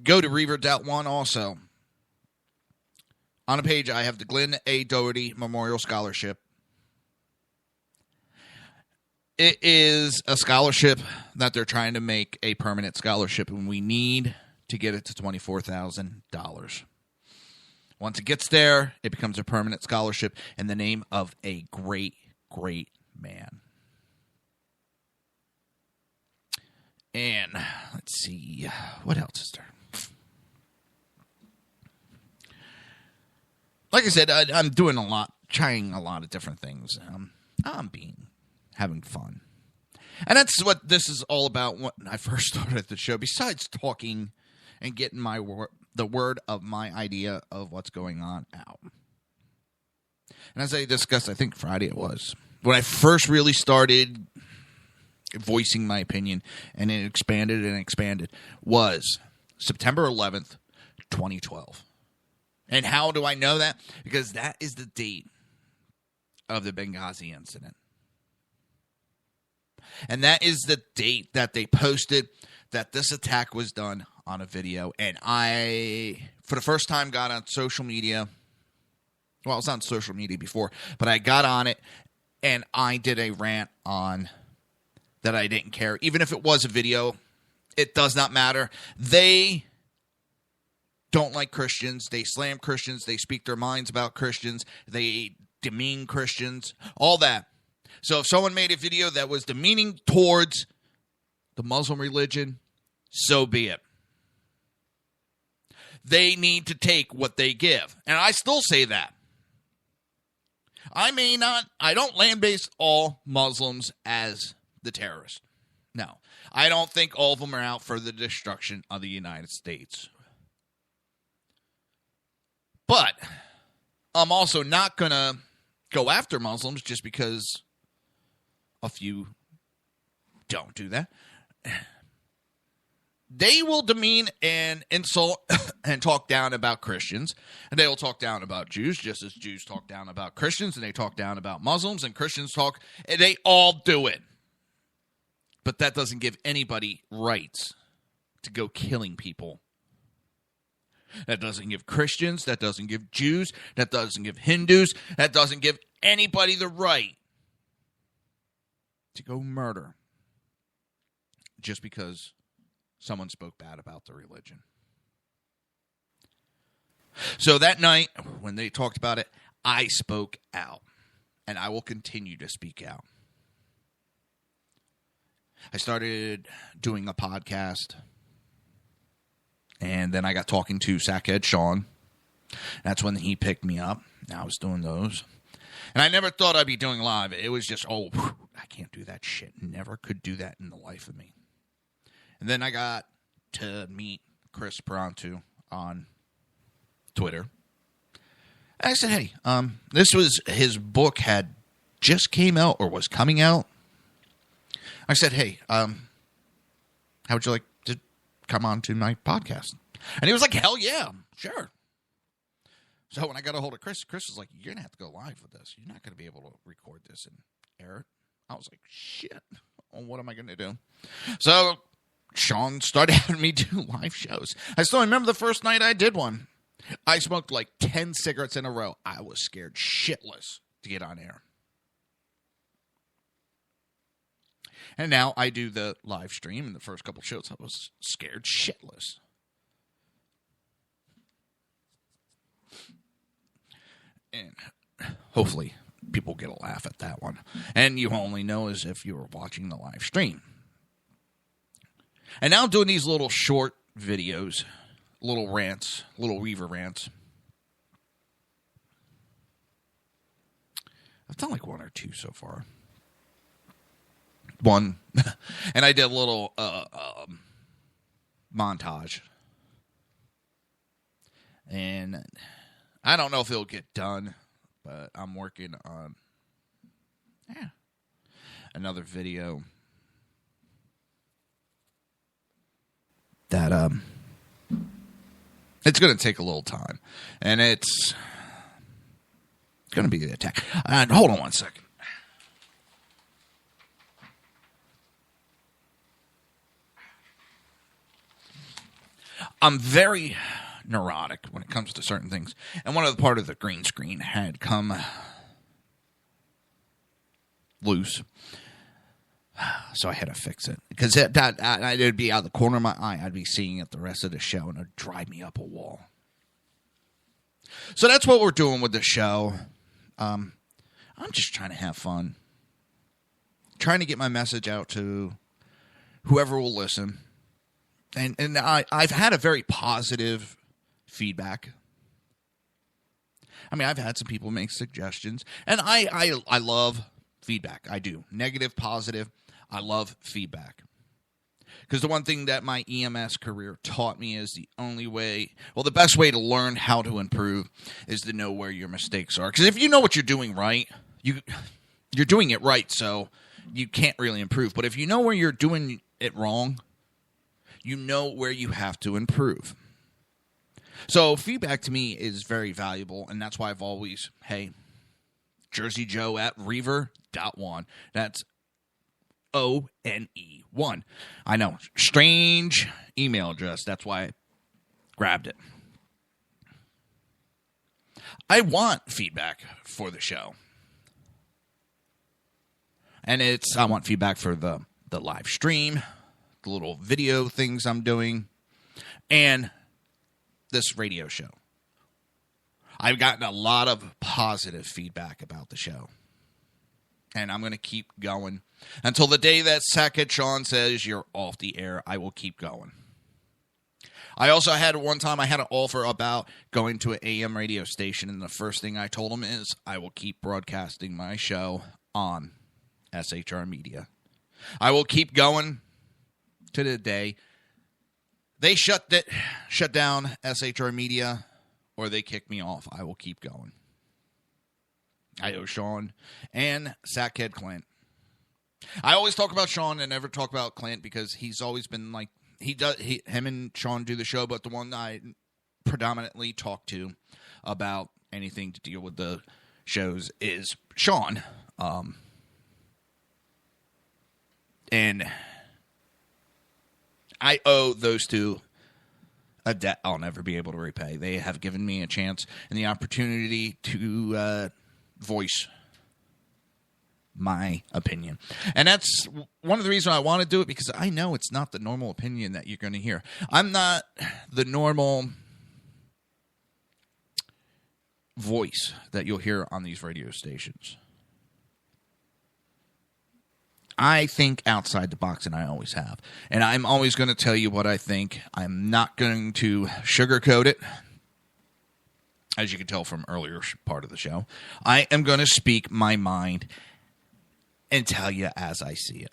Go to Reaver.one also. On a page, I have the Glenn A. Doherty Memorial Scholarship. It is a scholarship that they're trying to make a permanent scholarship, and we need to get it to $24,000. Once it gets there, it becomes a permanent scholarship in the name of a great, great man. And let's see, what else is there? Like I said, I'm doing a lot, trying a lot of different things. I'm having fun. And that's what this is all about when I first started the show. Besides talking and getting the word of my idea of what's going on out. And as I discussed, I think Friday it was, when I first really started voicing my opinion, and it expanded, was September 11th, 2012. And how do I know that? Because that is the date of the Benghazi incident. And that is the date that they posted that this attack was done on a video. And I, for the first time, got on social media. Well, I was on social media before, but I got on it and I did a rant on that I didn't care. Even if it was a video, it does not matter. They don't like Christians. They slam Christians. They speak their minds about Christians. They demean Christians. All that. So if someone made a video that was demeaning towards the Muslim religion, so be it. They need to take what they give. And I still say that. I don't land-base all Muslims as the terrorists. No. I don't think all of them are out for the destruction of the United States. But I'm also not going to go after Muslims just because a few don't do that. They will demean and insult and talk down about Christians. And they will talk down about Jews, just as Jews talk down about Christians. And they talk down about Muslims, and Christians talk. And they all do it. But that doesn't give anybody rights to go killing people. That doesn't give Christians, that doesn't give Jews, that doesn't give Hindus, that doesn't give anybody the right to go murder just because someone spoke bad about the religion. So that night, when they talked about it, I spoke out, and I will continue to speak out. I started doing a podcast. And then I got talking to Sackhead Sean. That's when he picked me up. I was doing those. And I never thought I'd be doing live. It was just, I can't do that shit. Never could do that in the life of me. And then I got to meet Chris Perantu on Twitter. And I said, hey, this was, his book had just came out or was coming out. I said, hey, how would you like to come on to my podcast? And he was like, hell yeah, sure. So when I got a hold of Chris was like, you're going to have to go live with this. You're not going to be able to record this and air it. I was like, shit, well, what am I going to do? So Sean started having me do live shows. I still remember the first night I did one. I smoked like 10 cigarettes in a row. I was scared shitless to get on air. And now I do the live stream. In the first couple shows, I was scared shitless. And hopefully people get a laugh at that one. And you only know as if you were watching the live stream. And now I'm doing these little short videos, little rants, little Reaver rants. I've done like one or two so far. One. And I did a little montage. And I don't know if it'll get done, but I'm working on another video that it's going to take a little time, and it's going to be the attack. Hold on one second. I'm very neurotic when it comes to certain things, and one of the part of the green screen had come loose, so I had to fix it because it would be out of the corner of my eye. I'd be seeing it the rest of the show, and it'd drive me up a wall. So that's what we're doing with the show. I'm just trying to have fun, trying to get my message out to whoever will listen. And I've had a very positive feedback. I mean, I've had some people make suggestions, and I love feedback. I do. Negative, positive. I love feedback. Because the one thing that my EMS career taught me is the only way, well, the best way to learn how to improve is to know where your mistakes are. Because if you know what you're doing right, you're doing it right, so you can't really improve. But if you know where you're doing it wrong, you know where you have to improve. So feedback to me is very valuable, and that's why I've always, Jersey Joe at Reaver.1. That's ONE1. I know, strange email address. That's why I grabbed it. I want feedback for the show. And I want feedback for the live stream, the little video things I'm doing, and this radio show. I've gotten a lot of positive feedback about the show. And I'm going to keep going. Until the day that Sackhead Sean says you're off the air, I will keep going. I also had one time I had an offer about going to an AM radio station, and the first thing I told him is I will keep broadcasting my show on SHR Media. I will keep going to the day they shut down SHR Media or they kick me off. I will keep going. I owe Sean and Sackhead Clint. I always talk about Sean and never talk about Clint because he's always been like, him and Sean do the show, but the one I predominantly talk to about anything to deal with the shows is Sean. And I owe those two a debt I'll never be able to repay. They have given me a chance and the opportunity to voice my opinion. And that's one of the reasons I want to do it, because I know it's not the normal opinion that you're going to hear. I'm not the normal voice that you'll hear on these radio stations. I think outside the box, and I always have. And I'm always going to tell you what I think. I'm not going to sugarcoat it. As you can tell from earlier part of the show, I am going to speak my mind and tell you as I see it.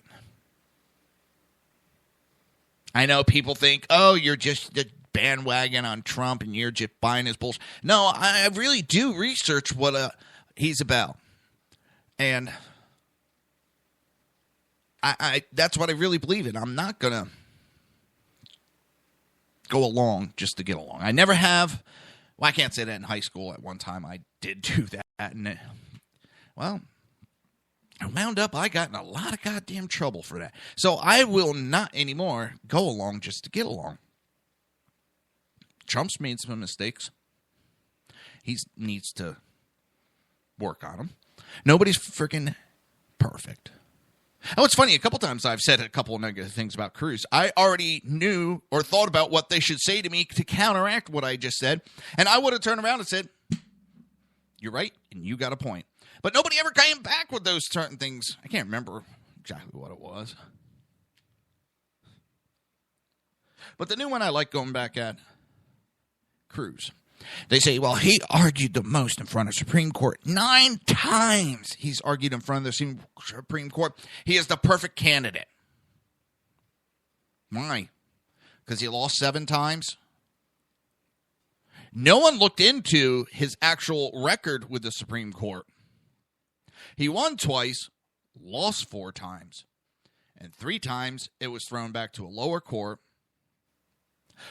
I know people think, oh, you're just the bandwagon on Trump and you're just buying his bullshit. No, I really do research what he's about. And I that's what I really believe in. I'm not going to go along just to get along. I never have. Well, I can't say that in high school. At one time, I did do that. And, I wound up, I got in a lot of goddamn trouble for that. So I will not anymore go along just to get along. Trump's made some mistakes. He needs to work on them. Nobody's freaking perfect. Oh, it's funny. A couple times I've said a couple of negative things about Cruz. I already knew or thought about what they should say to me to counteract what I just said. And I would have turned around and said, you're right. and you got a point. But nobody ever came back with those certain things. I can't remember exactly what it was. But the new one I like going back at, Cruz. They say, well, he argued the most in front of Supreme Court. 9 times he's argued in front of the Supreme Court. He is the perfect candidate. Why? Because he lost 7 times? No one looked into his actual record with the Supreme Court. He won twice, lost 4 times, and 3 times it was thrown back to a lower court.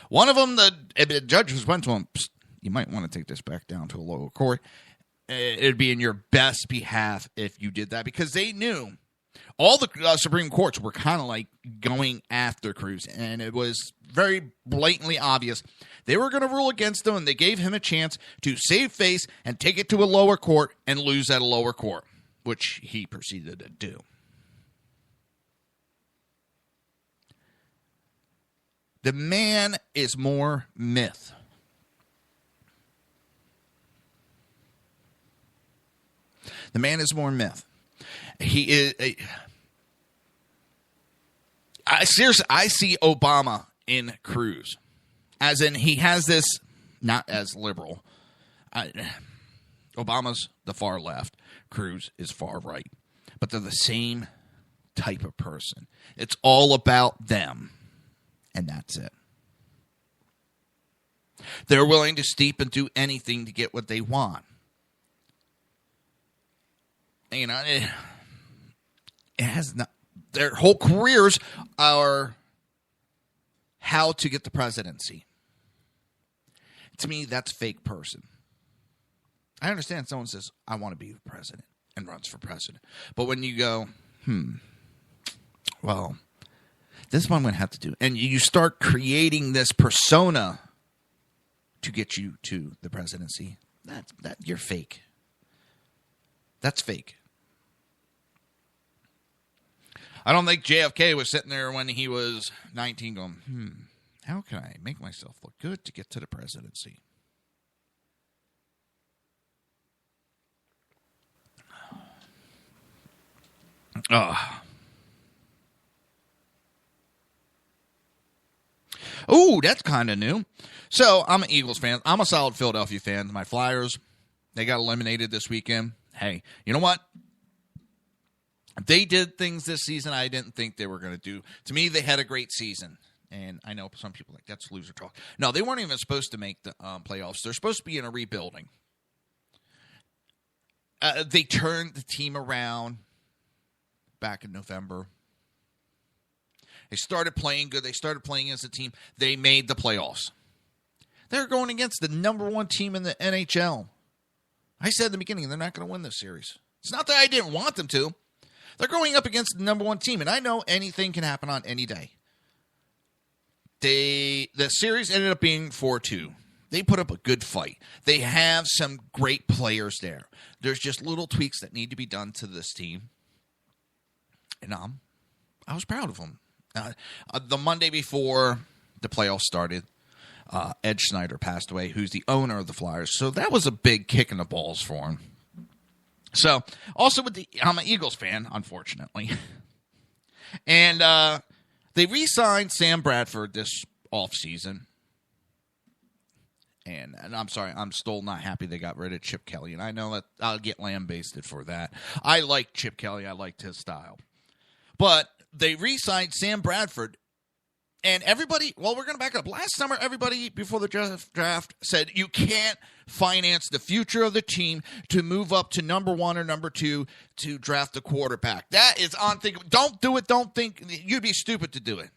One of them, the judges went to him, you might want to take this back down to a lower court. It'd be in your best behalf if you did that, because they knew all the Supreme Courts were kind of like going after Cruz, and it was very blatantly obvious they were going to rule against him, and they gave him a chance to save face and take it to a lower court and lose at a lower court, which he proceeded to do. The man is more myth. The man is more myth. He is. I see Obama in Cruz, as in he has this, not as liberal. Obama's the far left. Cruz is far right, but they're the same type of person. It's all about them, and that's it. They're willing to steep and do anything to get what they want. You know, it has not. Their whole careers are how to get the presidency. To me, that's fake person. I understand someone says, I want to be the president, and runs for president. But when you go, well, this is what I'm going to have to do. And you start creating this persona to get you to the presidency. That you're fake. That's fake. I don't think JFK was sitting there when he was 19 going, how can I make myself look good to get to the presidency? Oh, that's kind of new. So, I'm an Eagles fan. I'm a solid Philadelphia fan. My Flyers, they got eliminated this weekend. Hey, you know what? They did things this season I didn't think they were going to do. To me, they had a great season. And I know some people are like, that's loser talk. No, they weren't even supposed to make the playoffs. They're supposed to be in a rebuilding. They turned the team around back in November. They started playing good. They started playing as a team. They made the playoffs. They're going against the number 1 team in the NHL. I said in the beginning, they're not going to win this series. It's not that I didn't want them to. They're going up against the number 1 team, and I know anything can happen on any day. The series ended up being 4-2. They put up a good fight. They have some great players there. There's just little tweaks that need to be done to this team. And I was proud of them. The Monday before the playoffs started, Ed Schneider passed away, who's the owner of the Flyers. So that was a big kick in the balls for him. So, also I'm an Eagles fan, unfortunately. And they re-signed Sam Bradford this offseason. And I'm sorry, I'm still not happy they got rid of Chip Kelly. And I know that I'll get lambasted for that. I like Chip Kelly. I liked his style. But they re-signed Sam Bradford. And everybody, well, we're going to back up. Last summer, everybody before the draft said you can't finance the future of the team to move up to number 1 or number 2 to draft a quarterback. That is unthinkable. Don't do it. Don't think. You'd be stupid to do it.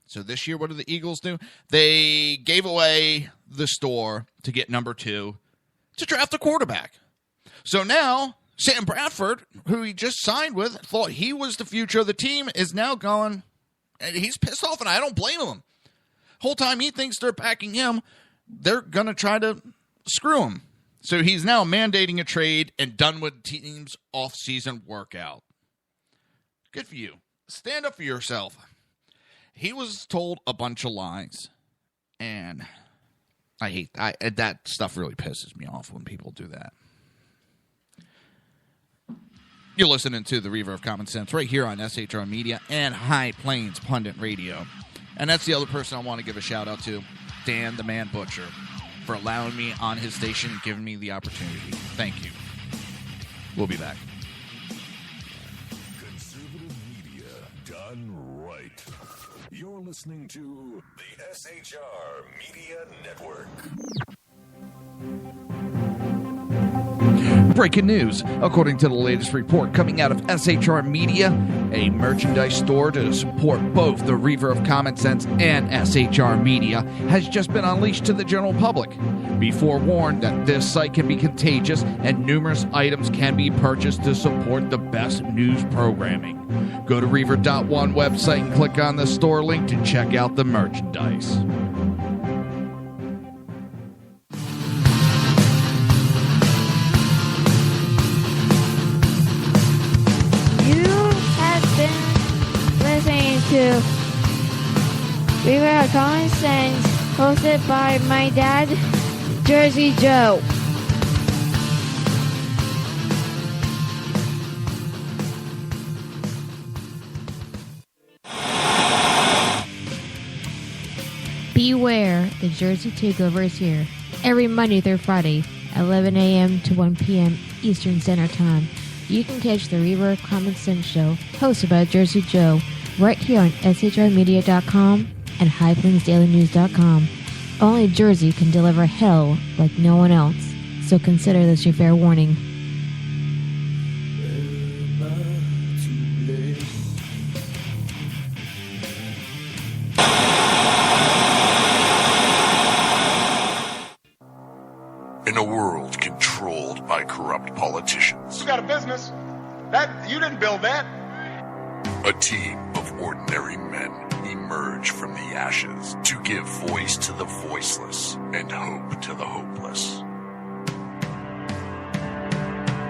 So this year, what do the Eagles do? They gave away the store to get number 2 to draft a quarterback. So now, Sam Bradford, who he just signed with, thought he was the future of the team, is now gone. And he's pissed off, and I don't blame him. Whole time he thinks they're backing him, they're going to try to screw him. So he's now mandating a trade and done with team's off-season workout. Good for you. Stand up for yourself. He was told a bunch of lies, and I hate that stuff. Really pisses me off when people do that. You're listening to the Reaver of Common Sense right here on SHR Media and High Plains Pundit Radio. And that's the other person I want to give a shout out to, Dan the Man Butcher, for allowing me on his station and giving me the opportunity. Thank you. We'll be back.
Conservative media done right. You're listening to the SHR Media Network.
Breaking news. According to the latest report coming out of SHR Media, a merchandise store to support both the Reaver of Common Sense and SHR Media has just been unleashed to the general public. Be forewarned that this site can be contagious and numerous items can be purchased to support the best news programming. Go to Reaver.one website and click on the store link to check out the merchandise.
To Reaver of Common Sense, hosted by my dad, Jersey Joe. Beware, the Jersey Takeover is here. Every Monday through Friday, 11 a.m. to 1 p.m. Eastern Standard Time. You can catch the Reaver of Common Sense show, hosted by Jersey Joe, right here on shrmedia.com and highplainsdailynews.com. Only Jersey can deliver hell like no one else, so consider this your fair warning.
In a world controlled by corrupt politicians,
You got a business. That you didn't build that.
a team of ordinary men emerge from the ashes to give voice to the voiceless and hope to the hopeless.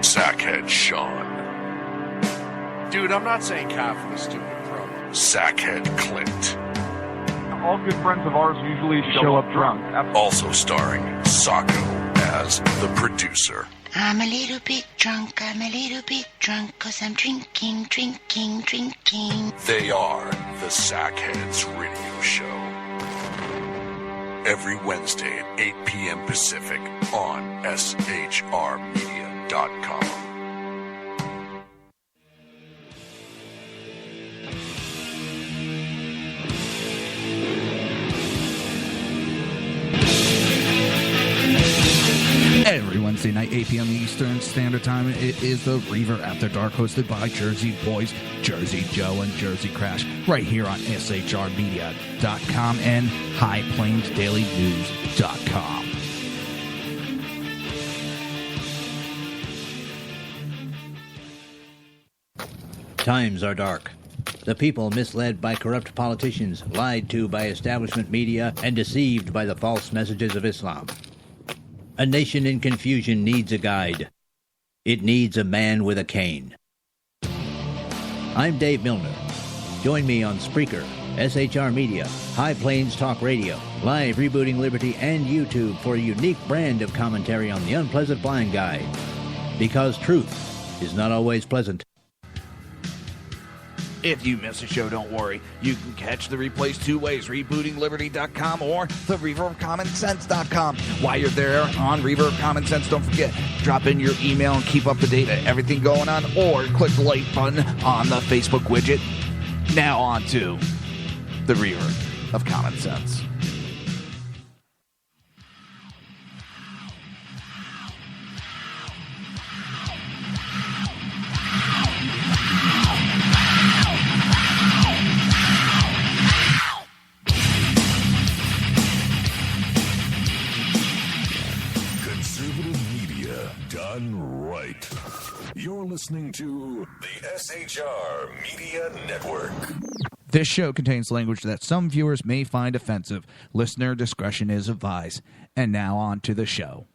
Sackhead Sean.
Dude, I'm not saying cough with a stupid pro.
Sackhead Clint.
All good friends of ours usually show up drunk.
Also starring Sacco as the producer.
I'm a little bit drunk, 'cause I'm drinking.
They are the Sackheads Radio Show. Every Wednesday at 8 p.m. Pacific on shrmedia.com.
Every Wednesday night, 8 p.m. Eastern Standard Time, it is the Reaver After Dark, hosted by Jersey Boys, Jersey Joe, and Jersey Crash, right here on shrmedia.com and highplainsdailynews.com.
Times are dark. The people misled by corrupt politicians, lied to by establishment media, and deceived by the false messages of Islam. A nation in confusion needs a guide. It needs a man with a cane. I'm Dave Milner. Join me on Spreaker, SHR Media, High Plains Talk Radio, Live Rebooting Liberty, and YouTube for a unique brand of commentary on the unpleasant blind guide. Because truth is not always pleasant.
If you miss a show, don't worry. You can catch the replays two ways, rebootingliberty.com or the reaverofcommonsense.com. While you're there on Reaver of Common Sense, don't forget, drop in your email and keep up to date with everything going on, or click the like button on the Facebook widget. Now on to the Reaver of Common Sense.
Right. You're listening to the SHR Media Network.
This show contains language that some viewers may find offensive. Listener discretion is advised. And now on to the show.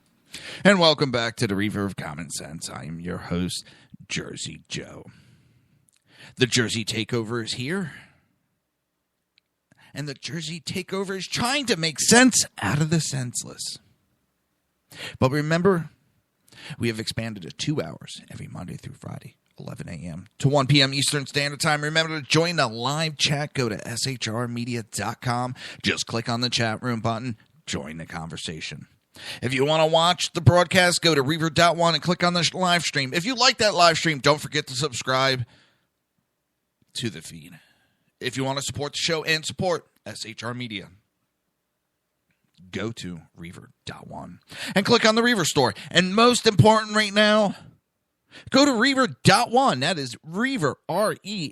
And welcome back to the Reaver of Common Sense. I am your host, Jersey Joe. The Jersey Takeover is here. And the Jersey Takeover is trying to make sense out of the senseless. But remember, we have expanded to 2 hours every Monday through Friday, 11 a.m. to 1 p.m. Eastern Standard Time. Remember to join the live chat. Go to shrmedia.com. Just click on the chat room button. Join the conversation. If you want to watch the broadcast, go to Reaver.one and click on the live stream. If you like that live stream, don't forget to subscribe to the feed. If you want to support the show and support SHR Media, go to Reaver.one and click on the Reaver store. And most important right now, go to Reaver.one. That is Reaver, REAVER.ONE,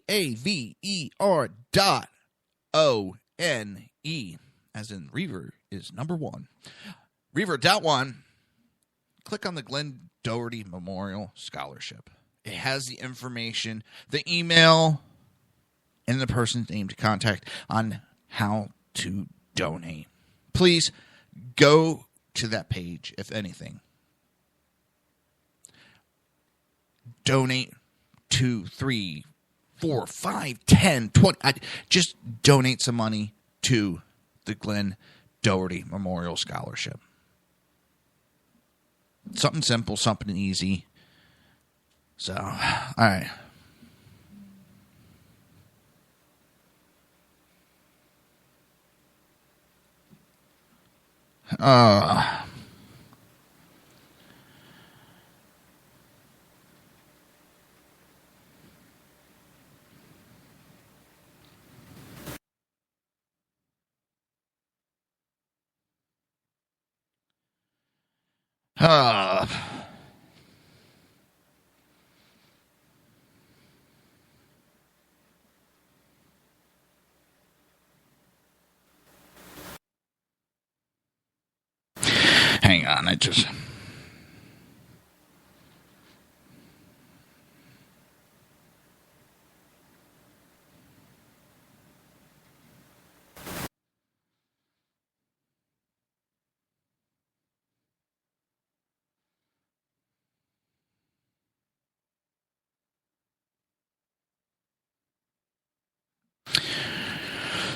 as in Reaver is number one. Reaver.one, click on the Glenn Doherty Memorial Scholarship. It has the information, the email, and the person's name to contact on how to donate. Please go to that page, if anything. Donate 2, 3, 4, 5, 10, 20. Just donate some money to the Glenn Doherty Memorial Scholarship. Something simple, something easy. So, all right. Hang on, I just...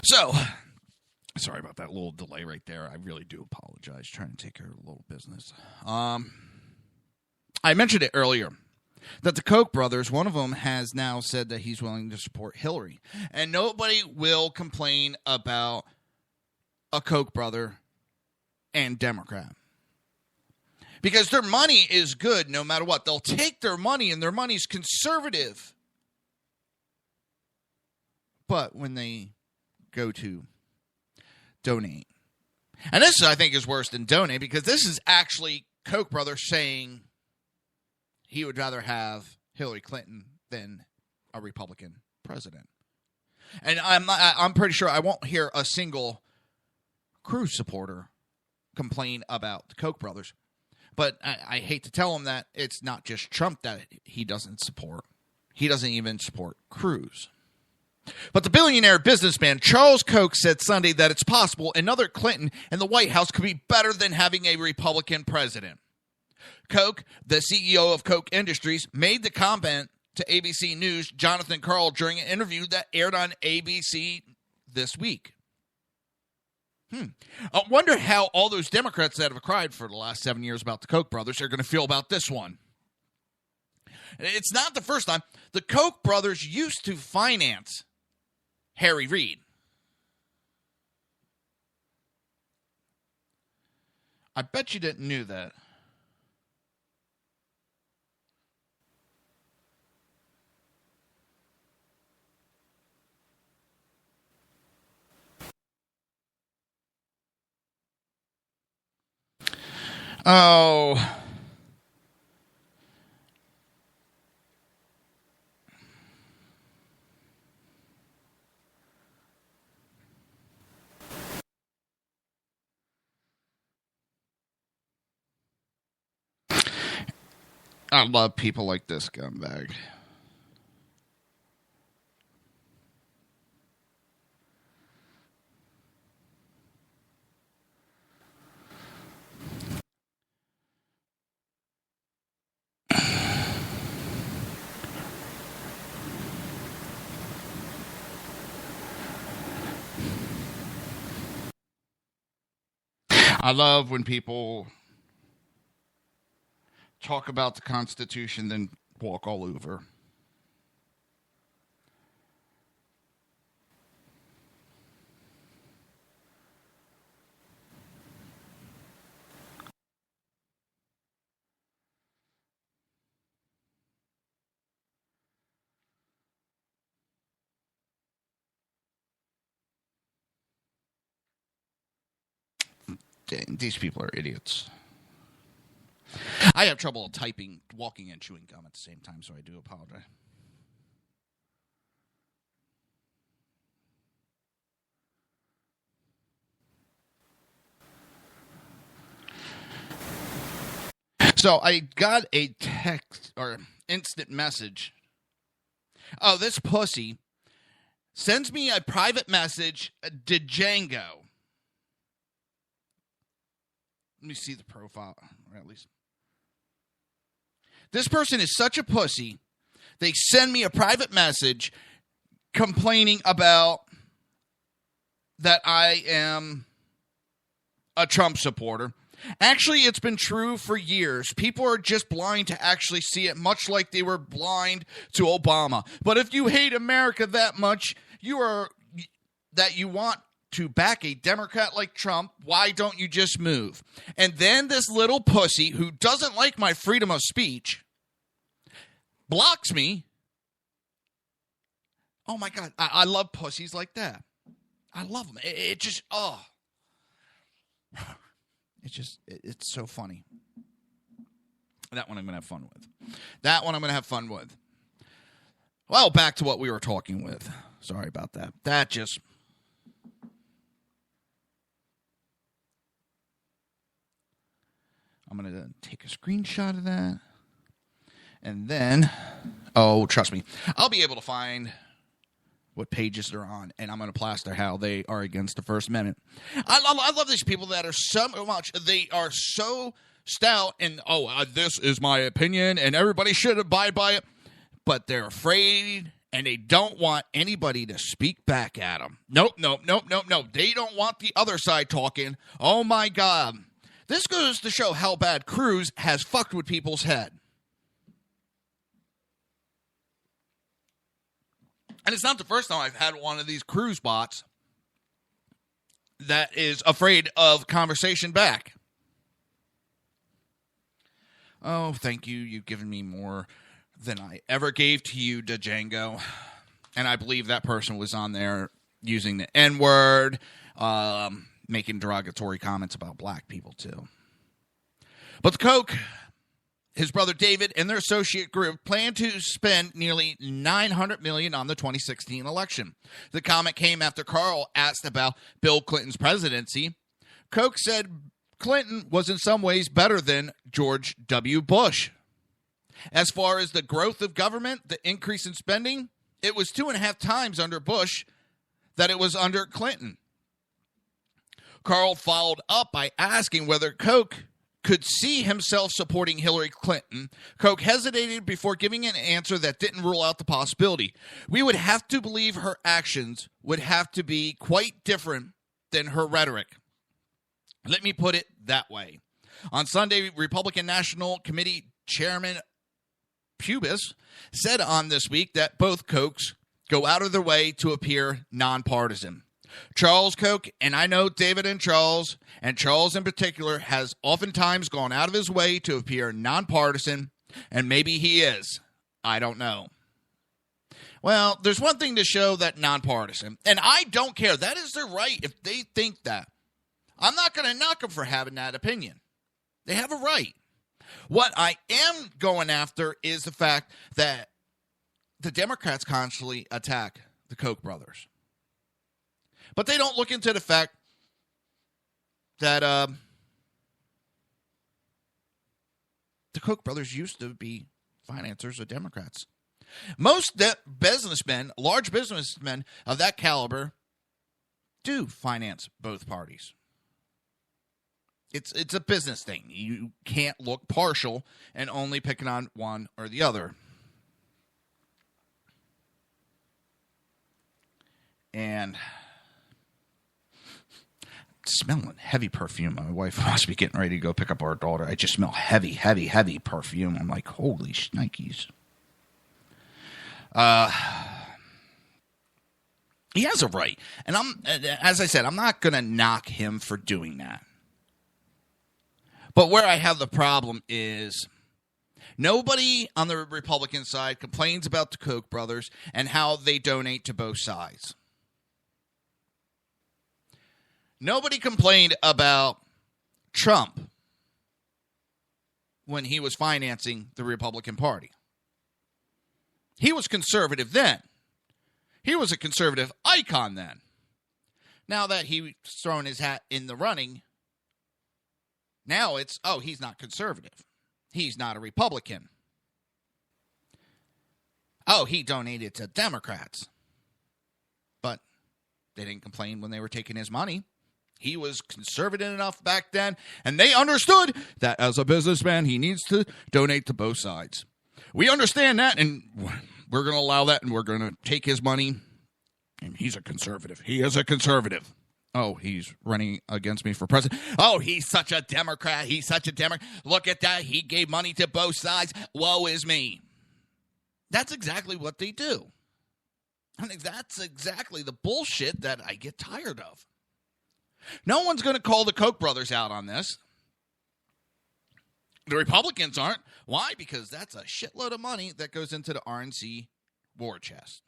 So, sorry about that little delay right there. I really do apologize. Trying to take care of a little business. I mentioned it earlier that the Koch brothers, one of them has now said that he's willing to support Hillary. And nobody will complain about a Koch brother and Democrat. Because their money is good no matter what. They'll take their money, and their money's conservative. But when they go to donate, and this I think is worse than donate, because this is actually Koch brothers saying he would rather have Hillary Clinton than a Republican president. And I'm pretty sure I won't hear a single Cruz supporter complain about the Koch brothers. But I hate to tell him that it's not just Trump that he doesn't support. He doesn't even support Cruz. But the billionaire businessman Charles Koch said Sunday that it's possible another Clinton in the White House could be better than having a Republican president. Koch, the CEO of Koch Industries, made the comment to ABC News' Jonathan Karl during an interview that aired on ABC this week. I wonder how all those Democrats that have cried for the last 7 years about the Koch brothers are going to feel about this one. It's not the first time. The Koch brothers used to finance Harry Reid. I bet you didn't know that. Oh. I love people like this scumbag. I love when people talk about the Constitution, then walk all over these people are idiots. I have trouble typing, walking, and chewing gum at the same time, so I do apologize. So I got a text or instant message. Oh, this pussy sends me a private message to Django. Let me see the profile, or at least. This person is such a pussy. They send me a private message complaining about that I am a Trump supporter. Actually, it's been true for years. People are just blind to actually see it, much like they were blind to Obama. But if you hate America that much, you want to back a Democrat like Trump, why don't you just move? And then this little pussy who doesn't like my freedom of speech blocks me. Oh my God, I love pussies like that. I love them. It just, oh. It's so funny. That one I'm going to have fun with. Well, back to what we were talking with. Sorry about that. I'm going to take a screenshot of that. And then, trust me, I'll be able to find what pages they're on, and I'm going to plaster how they are against the First Amendment. I love these people that are they are so stout and, this is my opinion, and everybody should abide by it, but they're afraid, and they don't want anybody to speak back at them. Nope. They don't want the other side talking. Oh, my God. This goes to show how bad Cruz has fucked with people's head. And it's not the first time I've had one of these Cruz bots that is afraid of conversation back. Oh, thank you. You've given me more than I ever gave to you, Django. And I believe that person was on there using the N-word, making derogatory comments about black people, too. But the Koch, his brother David, and their associate group plan to spend nearly $900 million on the 2016 election. The comment came after Carl asked about Bill Clinton's presidency. Koch said Clinton was in some ways better than George W. Bush. As far as the growth of government, the increase in spending, it was 2.5 times under Bush that it was under Clinton. Carl followed up by asking whether Koch could see himself supporting Hillary Clinton. Koch hesitated before giving an answer that didn't rule out the possibility. We would have to believe her actions would have to be quite different than her rhetoric. Let me put it that way. On Sunday, Republican National Committee Chairman Pubis said on This Week that both Kochs go out of their way to appear nonpartisan. Charles Koch, and I know David and Charles in particular, has oftentimes gone out of his way to appear nonpartisan, and maybe he is. I don't know. Well, there's one thing to show that nonpartisan, and I don't care. That is their right if they think that. I'm not going to knock them for having that opinion. They have a right. What I am going after is the fact that the Democrats constantly attack the Koch brothers. But they don't look into the fact that the Koch brothers used to be financiers of Democrats. Most businessmen, large businessmen of that caliber, do finance both parties. It's a business thing. You can't look partial and only picking on one or the other. And smelling heavy perfume. My wife must be getting ready to go pick up our daughter. I just smell heavy perfume. I'm like, holy shnikes. He has a right. And as I said, I'm not going to knock him for doing that. But where I have the problem is nobody on the Republican side complains about the Koch brothers and how they donate to both sides. Nobody complained about Trump when he was financing the Republican Party. He was conservative then. He was a conservative icon then. Now that he's thrown his hat in the running, now it's, oh, he's not conservative. He's not a Republican. Oh, he donated to Democrats. But they didn't complain when they were taking his money. He was conservative enough back then, and they understood that as a businessman, he needs to donate to both sides. We understand that, and we're going to allow that, and we're going to take his money. And he's a conservative. He is a conservative. Oh, he's running against me for president. Oh, he's such a Democrat. He's such a Democrat. Look at that. He gave money to both sides. Woe is me. That's exactly what they do. And that's exactly the bullshit that I get tired of. No one's going to call the Koch brothers out on this. The Republicans aren't. Why? Because that's a shitload of money that goes into the RNC war chest.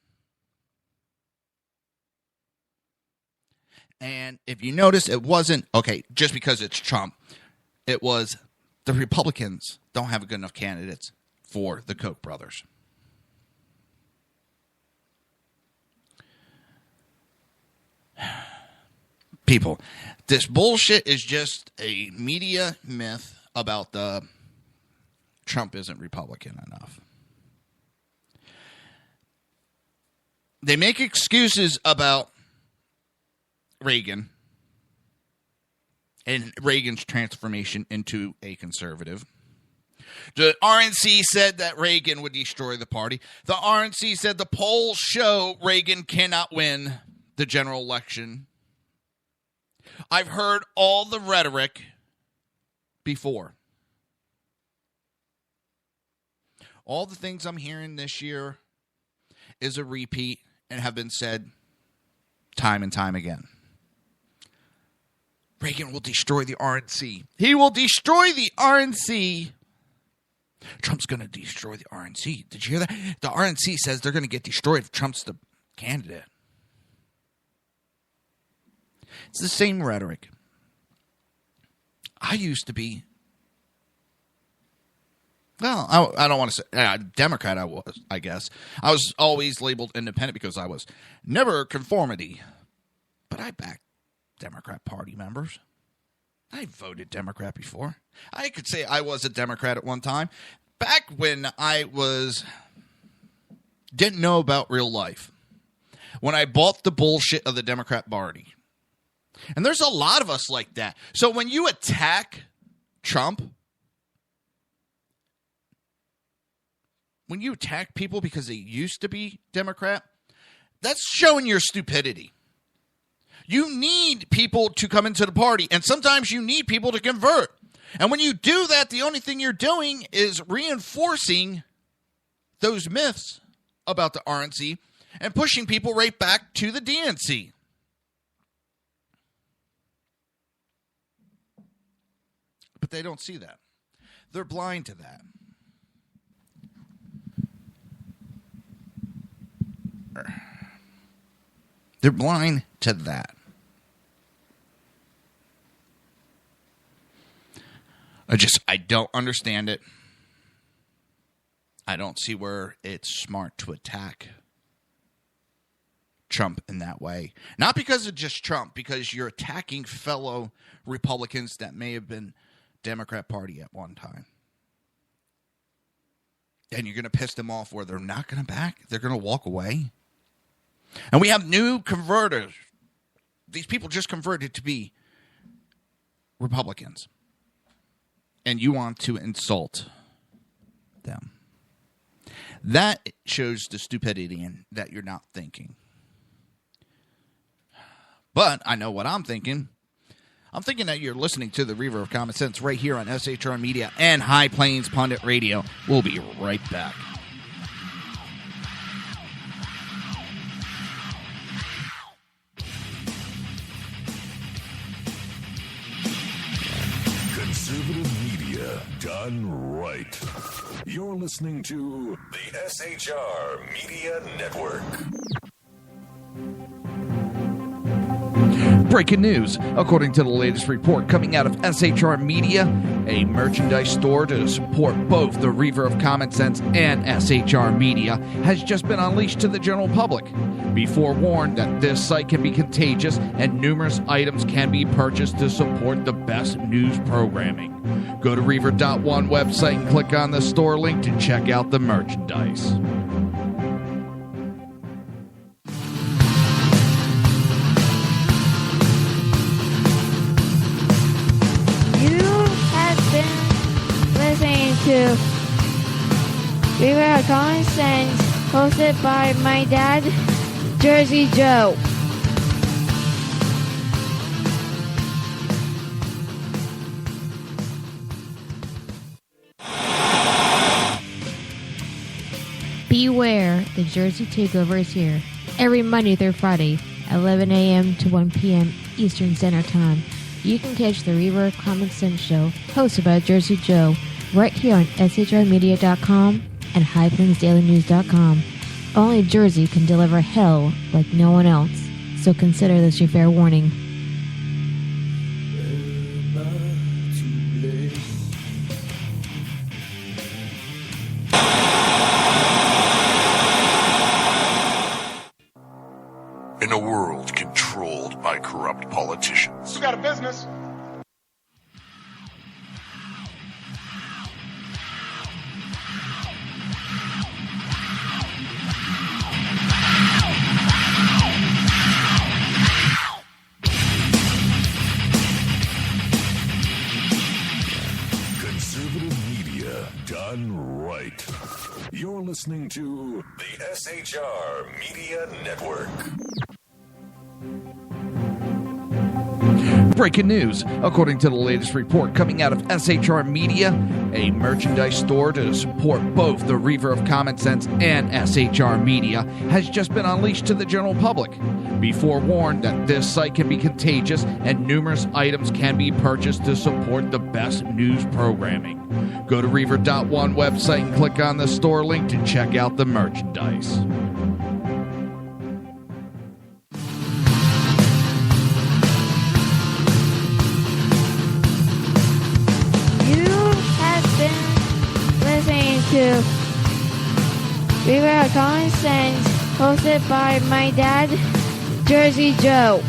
And if you notice, it wasn't, okay, just because it's Trump. It was the Republicans don't have good enough candidates for the Koch brothers. People, this bullshit is just a media myth about the Trump isn't Republican enough. They make excuses about Reagan and Reagan's transformation into a conservative. The RNC said that Reagan would destroy the party. The RNC said the polls show Reagan cannot win the general election. I've heard all the rhetoric before. All the things I'm hearing this year is a repeat and have been said time and time again. Reagan will destroy the RNC. He will destroy the RNC. Trump's going to destroy the RNC. Did you hear that? The RNC says they're going to get destroyed if Trump's the candidate. It's the same rhetoric. I used to be, well, I don't want to say Democrat. I guess. I was always labeled independent because I was never conformity. But I backed Democrat Party members. I voted Democrat before. I could say I was a Democrat at one time. Back when I didn't know about real life. When I bought the bullshit of the Democrat Party. And there's a lot of us like that. So when you attack Trump, when you attack people because they used to be Democrat, that's showing your stupidity. You need people to come into the party, and sometimes you need people to convert. And when you do that, the only thing you're doing is reinforcing those myths about the RNC and pushing people right back to the DNC. But they don't see that. They're blind to that. They're blind to that. I don't understand it. I don't see where it's smart to attack Trump in that way. Not because of just Trump, because you're attacking fellow Republicans that may have been Democrat Party at one time. And you're going to piss them off where they're not going to back. They're going to walk away. And we have new converters. These people just converted to be Republicans. And you want to insult them. That shows the stupidity in that you're not thinking. But I know what I'm thinking. I'm thinking that you're listening to the Reaver of Common Sense right here on SHR Media and High Plains Pundit Radio. We'll be right back.
Conservative media done right. You're listening to the SHR Media Network.
Breaking news. According to the latest report coming out of SHR Media, a merchandise store to support both the Reaver of Common Sense and SHR Media has just been unleashed to the general public. Be forewarned that this site can be contagious and numerous items can be purchased to support the best news programming. Go to Reaver.one website and click on the store link to check out the merchandise.
Listening to Reaver of Common Sense, hosted by my dad, Jersey Joe. Beware, the Jersey Takeover is here. Every Monday through Friday, 11 a.m. to 1 p.m. Eastern Standard Time. You can catch the Reaver of Common Sense show, hosted by Jersey Joe, right here on shrmedia.com and highplainsdailynews.com. Only Jersey can deliver hell like no one else, so consider this your fair warning.
In a world controlled by corrupt politicians,
You got a business?
conservative media done right. You're listening to the SHR Media Network.
Breaking news. According to the latest report coming out of SHR Media, a merchandise store to support both the Reaver of Common Sense and SHR Media has just been unleashed to the general public. Be forewarned that this site can be contagious and numerous items can be purchased to support the best news programming. Go to Reaver.one website and click on the store link to check out the merchandise.
Listening to Reaver of Common Sense, hosted by my dad, Jersey Joe.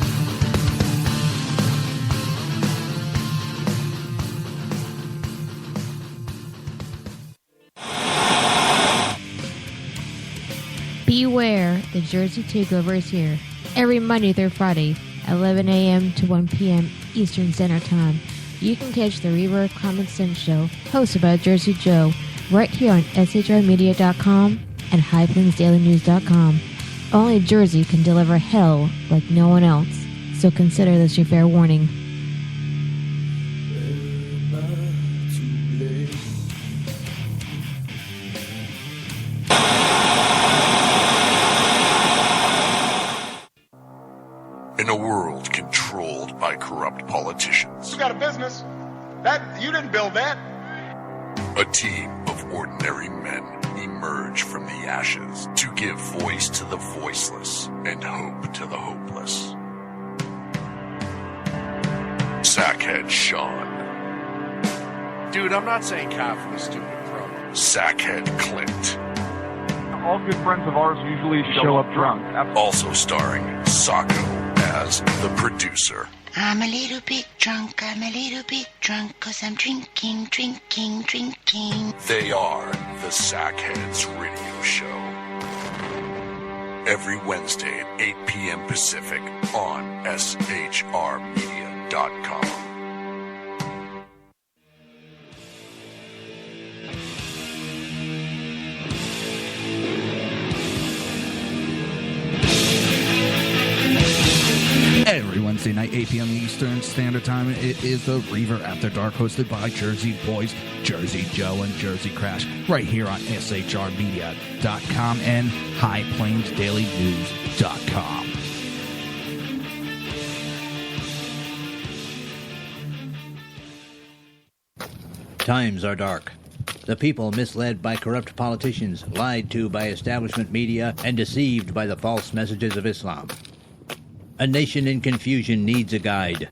Beware, the Jersey Takeover is here. Every Monday through Friday, 11 a.m. to 1 p.m. Eastern Standard Time. You can catch the Reaver of Common Sense show, hosted by Jersey Joe, right here on shrmedia.com and highplainsdailynews.com. Only Jersey can deliver hell like no one else, so consider this your fair warning.
In a world controlled by corrupt politicians,
You got a business? That you didn't build that.
a team of ordinary men emerge from the ashes to give voice to the voiceless and hope to the hopeless. Sackhead Sean,
Dude, I'm not saying cough was stupid, bro.
Sackhead Clint,
All good friends of ours usually show up drunk.
also starring Sacco as the producer.
I'm a little bit drunk, I'm a little bit drunk, 'cause I'm drinking, drinking, drinking.
They are the Sackheads Radio Show. Every Wednesday at 8 p.m. Pacific on shrmedia.com.
Every Wednesday night, 8 p.m. Eastern Standard Time, it is the Reaver After Dark, hosted by Jersey Boys, Jersey Joe, and Jersey Crash, right here on shrmedia.com and highplainsdailynews.com.
Times are dark. The people misled by corrupt politicians, lied to by establishment media, and deceived by the false messages of Islam. A nation in confusion needs a guide.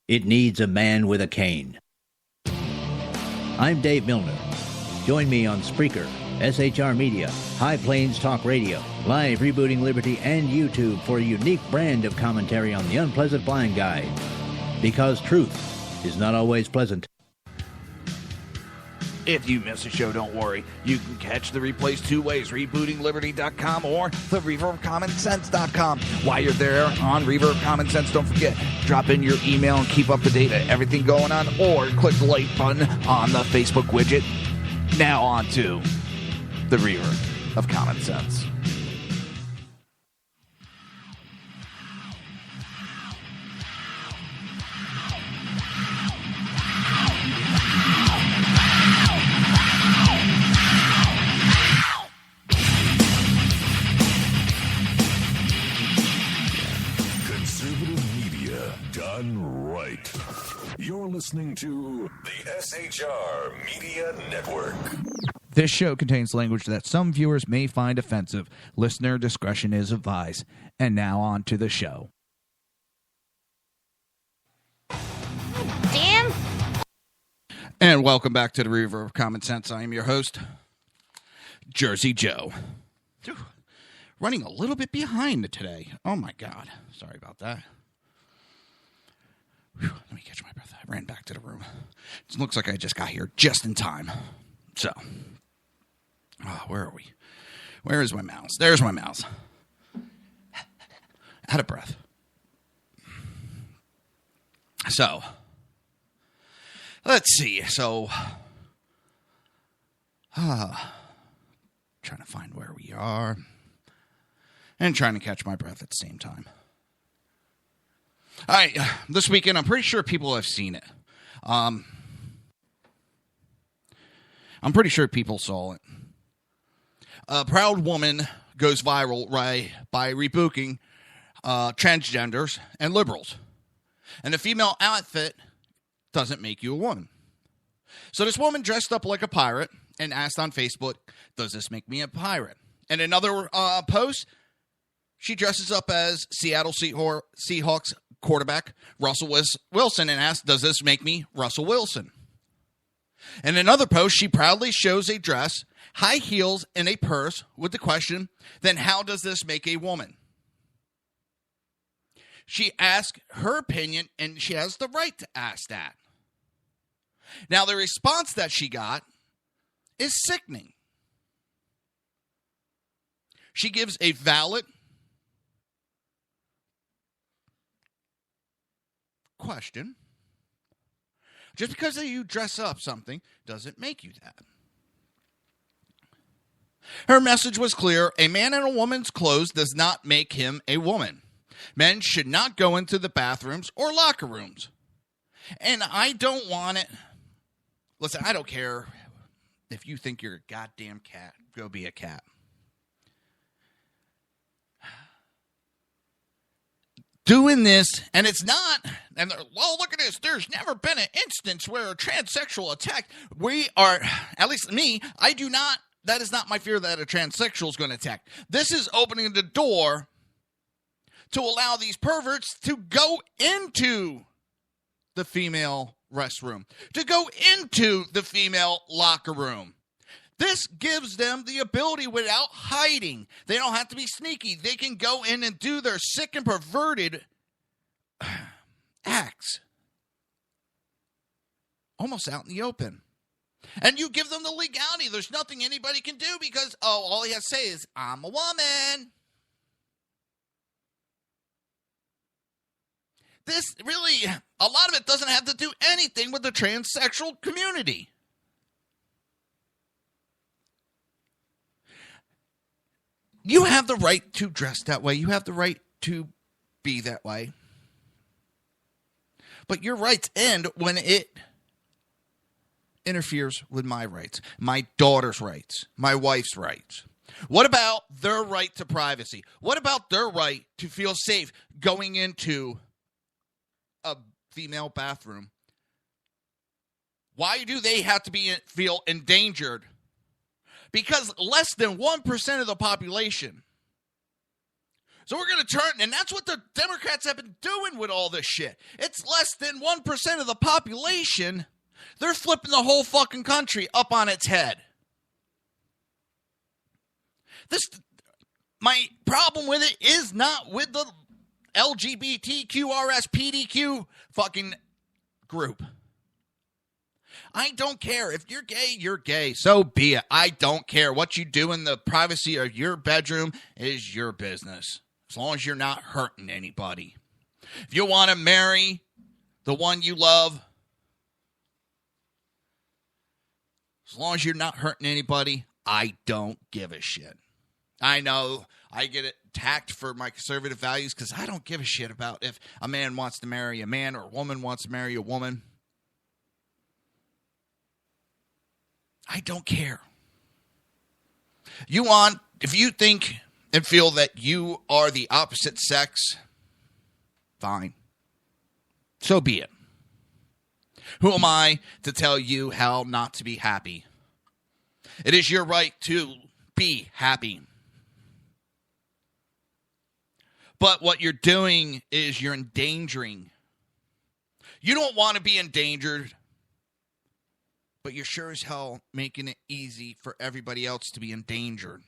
It needs a man with a cane. I'm Dave Milner. Join me on Spreaker, SHR Media, High Plains Talk Radio, Live Rebooting Liberty, and YouTube for a unique brand of commentary on the unpleasant blind guide. Because truth is not always pleasant.
If you miss a show, don't worry. You can catch the replays two ways, rebootingliberty.com or the Reaver of Common Sense.com. While you're there on Reaver of Common Sense, don't forget, drop in your email and keep up to date on everything going on, or click the like button on the Facebook widget. Now on to the Reaver of Common Sense.
Right. You're listening to the SHR Media Network.
This show contains language that some viewers may find offensive. Listener discretion is advised. And now on to the show.
Damn!
And welcome back to the Reaver of Common Sense. I am your host, Jersey Joe. Running a little bit behind today. Oh my God. Sorry about that. Whew, let me catch my breath. I ran back to the room. It looks like I just got here just in time. So, where are we? Where is my mouse? There's my mouse. Out of breath. So, let's see. So, trying to find where we are and trying to catch my breath at the same time. All right, this weekend, I'm pretty sure people have seen it. I'm pretty sure people saw it. A proud woman goes viral by rebuking transgenders and liberals. And a female outfit doesn't make you a woman. So this woman dressed up like a pirate and asked on Facebook, does this make me a pirate? And another post, she dresses up as Seattle Seahawks quarterback Russell Wilson and asks, does this make me Russell Wilson? In another post, she proudly shows a dress, high heels, and a purse with the question, then how does this make a woman? She asks her opinion, and she has the right to ask that. Now, the response that she got is sickening. She gives a valid question. Just because you dress up something doesn't make you that. Her message was clear. A man in a woman's clothes does not make him a woman. Men should not go into the bathrooms or locker rooms. And I don't want it. Listen, I don't care if you think you're a goddamn cat. Go be a cat. Doing this, and it's not, and well, look at this, there's never been an instance where a transsexual attacked. We are, at least me, I do not, that is not my fear that a transsexual is going to attack. This is opening the door to allow these perverts to go into the female restroom, to go into the female locker room. This gives them the ability without hiding. They don't have to be sneaky. They can go in and do their sick and perverted acts almost out in the open. And you give them the legality. There's nothing anybody can do because, all he has to say is, I'm a woman. This really, a lot of it doesn't have to do anything with the transsexual community. You have the right to dress that way. You have the right to be that way. But your rights end when it interferes with my rights, my daughter's rights, my wife's rights. What about their right to privacy? What about their right to feel safe going into a female bathroom? Why do they have to feel endangered? Because less than 1% of the population So we're going to turn, and that's what the Democrats have been doing with all this shit. It's less than 1% of the population. They're flipping the whole fucking country up on its head. My problem with it is not with the LGBTQRSPDQ fucking group. I don't care. If you're gay, you're gay. So be it. I don't care. What you do in the privacy of your bedroom is your business. As long as you're not hurting anybody. If you want to marry the one you love, as long as you're not hurting anybody, I don't give a shit. I know I get attacked for my conservative values because I don't give a shit about if a man wants to marry a man or a woman wants to marry a woman. I don't care. If you think and feel that you are the opposite sex, fine. So be it. Who am I to tell you how not to be happy? It is your right to be happy. But what you're doing is you're endangering. You don't want to be endangered, but you're sure as hell making it easy for everybody else to be endangered.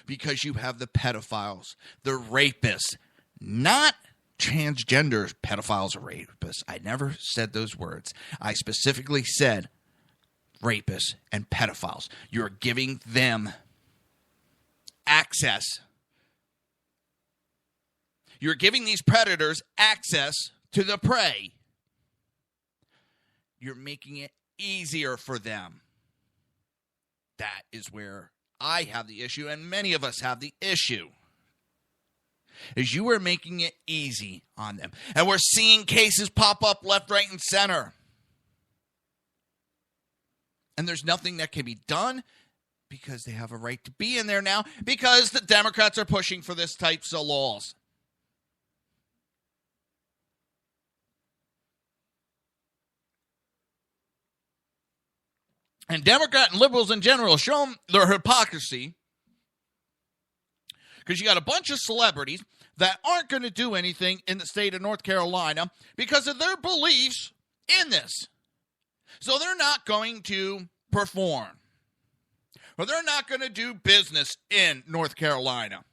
Because you have the pedophiles, the rapists, not transgenders. Pedophiles are rapists. I never said those words. I specifically said rapists and pedophiles. You're giving them access. You're giving these predators access to the prey. You're making it easier for them. That is where I have the issue, and many of us have the issue. Is you are making it easy on them. And we're seeing cases pop up left, right, and center. And there's nothing that can be done because they have a right to be in there now because the Democrats are pushing for this types of laws. And Democrat and liberals in general show them their hypocrisy because you got a bunch of celebrities that aren't going to do anything in the state of North Carolina because of their beliefs in this. So they're not going to perform. Or they're not going to do business in North Carolina.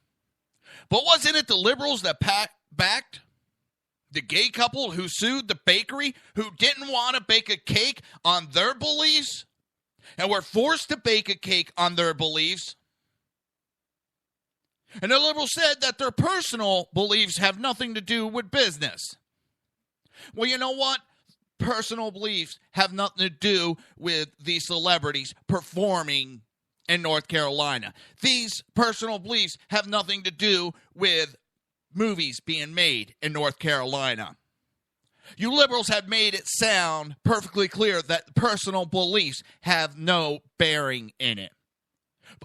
But wasn't it the liberals that backed the gay couple who sued the bakery who didn't want to bake a cake on their beliefs? And were forced to bake a cake on their beliefs. And the liberals said that their personal beliefs have nothing to do with business. Well, you know what? Personal beliefs have nothing to do with these celebrities performing in North Carolina. These personal beliefs have nothing to do with movies being made in North Carolina. You liberals have made it sound perfectly clear that personal beliefs have no bearing in it.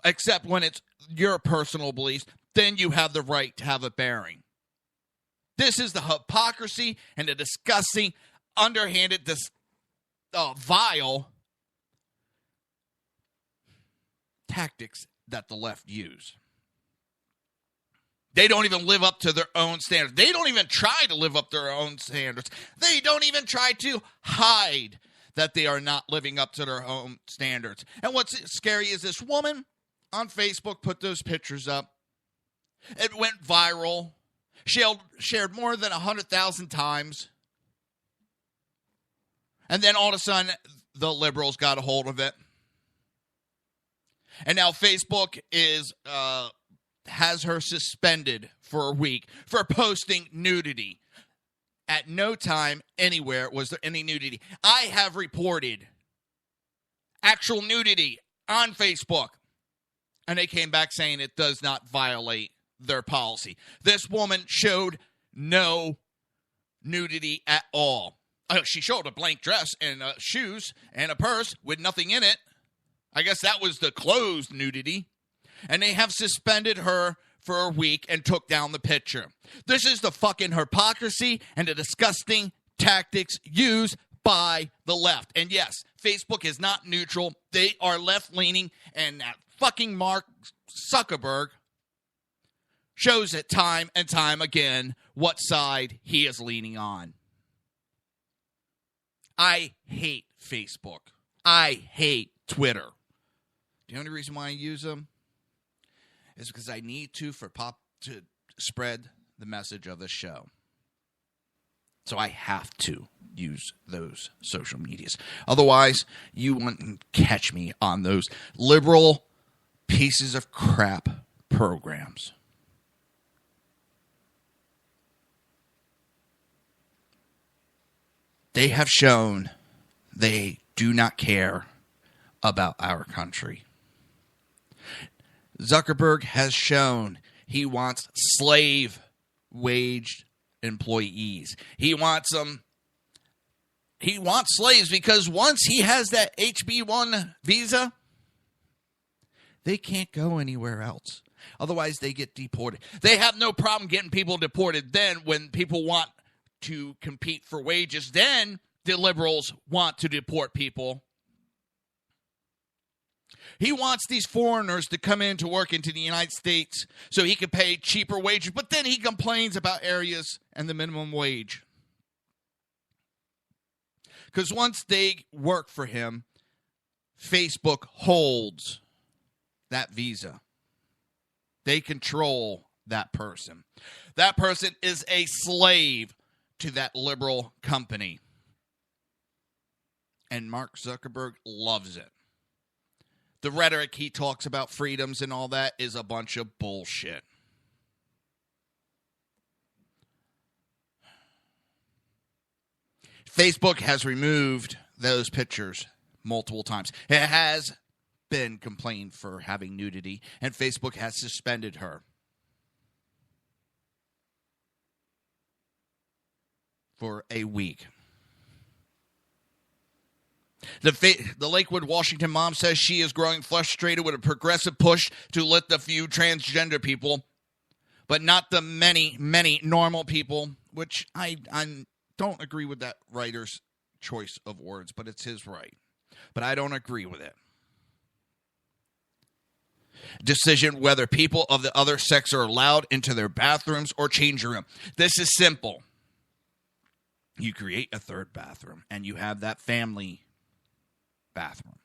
Except when it's your personal beliefs, then you have the right to have a bearing. This is the hypocrisy and the disgusting, underhanded, vile tactics that the left use. They don't even live up to their own standards. They don't even try to live up to their own standards. They don't even try to hide that they are not living up to their own standards. And what's scary is this woman on Facebook put those pictures up. It went viral. Shared more than 100,000 times. And then all of a sudden, the liberals got a hold of it. And now Facebook has her suspended for a week for posting nudity. At no time anywhere was there any nudity. I have reported actual nudity on Facebook. And they came back saying it does not violate their policy. This woman showed no nudity at all. She showed a blank dress and shoes and a purse with nothing in it. I guess that was the closed nudity. And they have suspended her for a week and took down the picture. This is the fucking hypocrisy and the disgusting tactics used by the left. And yes, Facebook is not neutral. They are left-leaning, and that fucking Mark Zuckerberg shows it time and time again what side he is leaning on. I hate Facebook. I hate Twitter. The only reason why I use them is because I need to spread the message of the show. So I have to use those social medias. Otherwise, you wouldn't catch me on those liberal pieces of crap programs. They have shown they do not care about our country. Zuckerberg has shown he wants slave wage employees. He wants slaves because once he has that HB1 visa, they can't go anywhere else. Otherwise, they get deported. They have no problem getting people deported. Then when people want to compete for wages, then the liberals want to deport people. He wants these foreigners to come in to work into the United States so he can pay cheaper wages, but then he complains about areas and the minimum wage. Because once they work for him, Facebook holds that visa. They control that person. That person is a slave to that liberal company. And Mark Zuckerberg loves it. The rhetoric he talks about freedoms and all that is a bunch of bullshit. Facebook has removed those pictures multiple times. It has been complained for having nudity, and Facebook has suspended her for a week. The Lakewood, Washington mom says she is growing frustrated with a progressive push to let the few transgender people, but not the many, many normal people, which I don't agree with that writer's choice of words, but it's his right. But I don't agree with it. Decision whether people of the other sex are allowed into their bathrooms or changing room. This is simple. You create a third bathroom, and you have that family bathroom.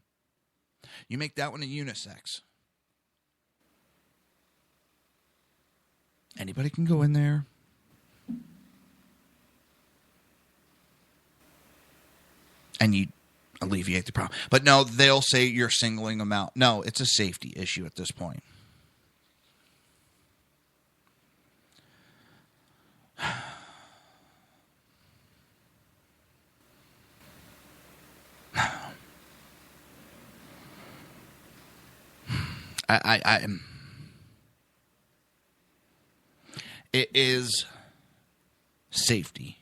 You make that one a unisex. Anybody can go in there. And you alleviate the problem. But no, they'll say you're singling them out. No, it's a safety issue at this point. It is safety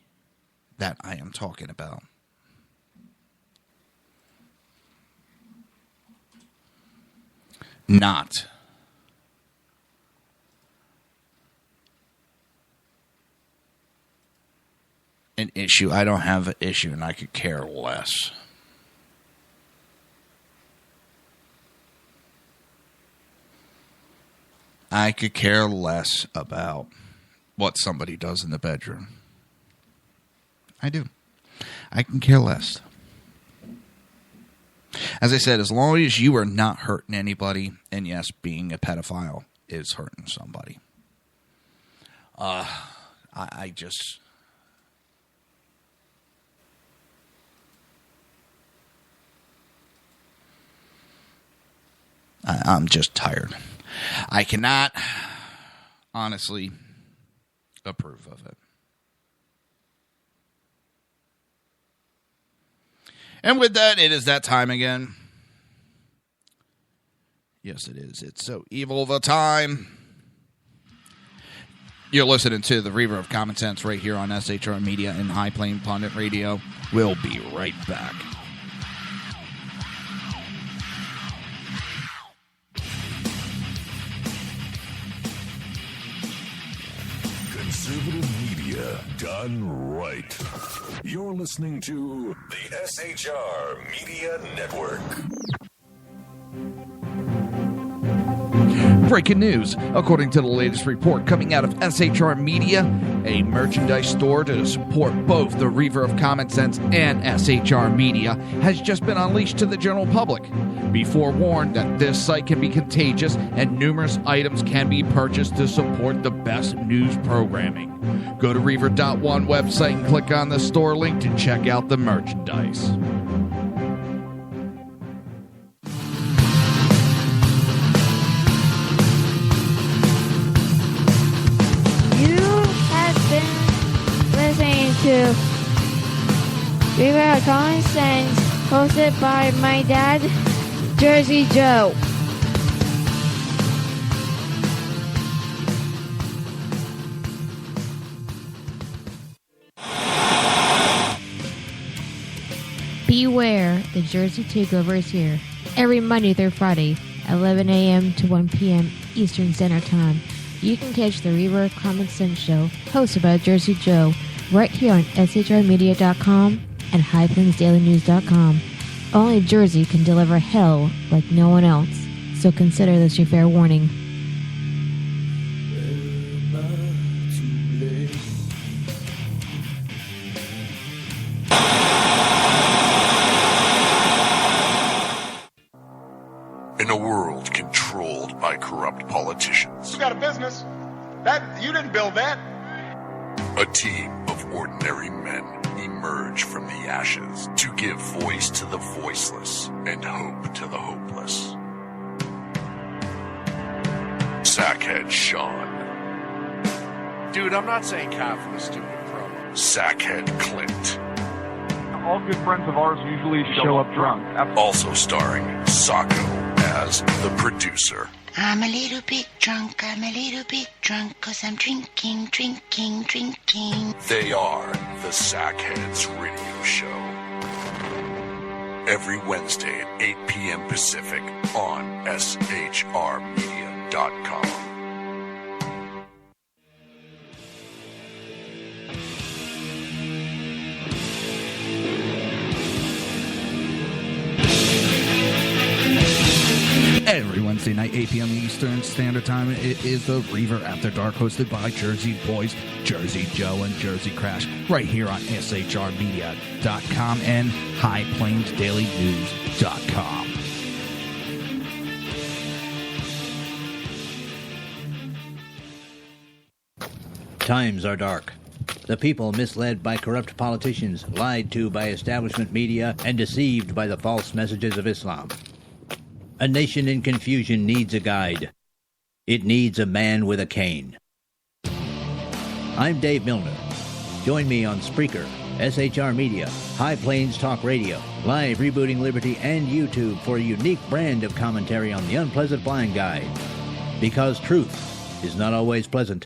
that I am talking about. Not an issue. I don't have an issue, and I could care less. I could care less about what somebody does in the bedroom. I do. I can care less. As I said, as long as you are not hurting anybody, and yes, being a pedophile is hurting somebody. I'm just tired. I cannot honestly approve of it. And with that, it is that time again. Yes, it is. It's so evil of a time. You're listening to the Reaver of Common Sense right here on SHR Media and High Plain Pundit Radio. We'll be right back.
Conservative media done right. You're listening to the SHR Media Network.
Breaking news. According to the latest report coming out of SHR Media, a merchandise store to support both the Reaver of Common Sense and SHR Media has just been unleashed to the general public. Be forewarned that this site can be contagious and numerous items can be purchased to support the best news programming. Go to Reaver.one website and click on the store link to check out the merchandise.
Listening to Reaver of Common Sense, hosted by my dad, Jersey Joe. Beware, the Jersey Takeover is here. Every Monday through Friday, 11 a.m. to 1 p.m. Eastern Standard Time. You can catch the Reaver of Common Sense show, hosted by Jersey Joe, right here on shrmedia.com and highplainsdailynews.com. Only Jersey can deliver hell like no one else, so consider this your fair warning.
In a world controlled by corrupt politicians,
You got a business. That you didn't build that.
a team of ordinary men emerge from the ashes to give voice to the voiceless and hope to the hopeless. Sackhead Sean,
Dude, I'm not saying cough for the stupid promo.
Sackhead Clint,
All good friends of ours usually show up drunk.
also starring Sacco as the producer.
I'm a little bit drunk, I'm a little bit drunk, 'cause I'm drinking, drinking, drinking.
They are the Sackheads Radio Show. Every Wednesday at 8 p.m. Pacific on shrmedia.com.
Every Wednesday night, 8 p.m. Eastern Standard Time, it is the Reaver After Dark, hosted by Jersey Boys, Jersey Joe, and Jersey Crash, right here on shrmedia.com and highplainsdailynews.com.
Times are dark. The people misled by corrupt politicians, lied to by establishment media, and deceived by the false messages of Islam. A nation in confusion needs a guide. It needs a man with a cane. I'm Dave Milner. Join me on Spreaker, SHR Media, High Plains Talk Radio, Live Rebooting Liberty, and YouTube for a unique brand of commentary on the unpleasant blind guide. Because truth is not always pleasant.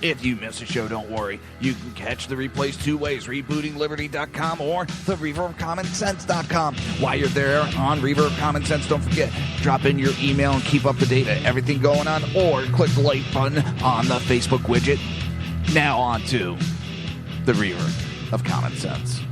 If you miss a show, don't worry. You can catch the replays two ways, rebootingliberty.com or the reaverofcommonsense.com. While you're there on Reaver of Common Sense, don't forget, drop in your email and keep up to date with everything going on, or click the like button on the Facebook widget. Now on to the Reaver of Common Sense.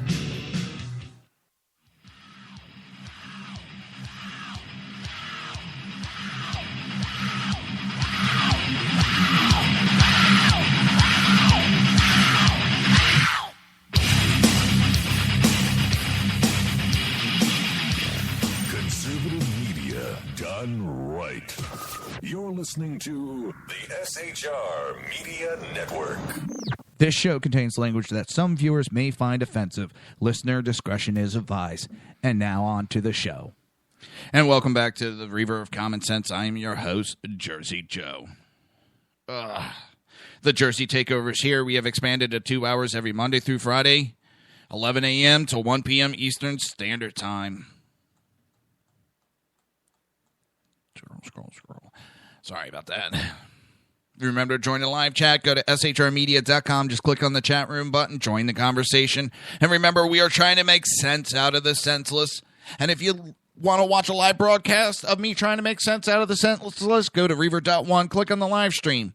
Right. You're listening to the SHR Media Network.
This show contains language that some viewers may find offensive. Listener discretion is advised. And now on to the show. And welcome back to the Reaver of Common Sense. I am your host, Jersey Joe. The Jersey Takeover is here. We have expanded to 2 hours every Monday through Friday, 11 a.m. to 1 p.m. Eastern Standard Time. Scroll. Sorry about that. Remember to join the live chat. Go to shrmedia.com. Just click on the chat room button. Join the conversation. And remember, we are trying to make sense out of the senseless. And if you want to watch a live broadcast of me trying to make sense out of the senseless, go to Reaver.one. Click on the live stream.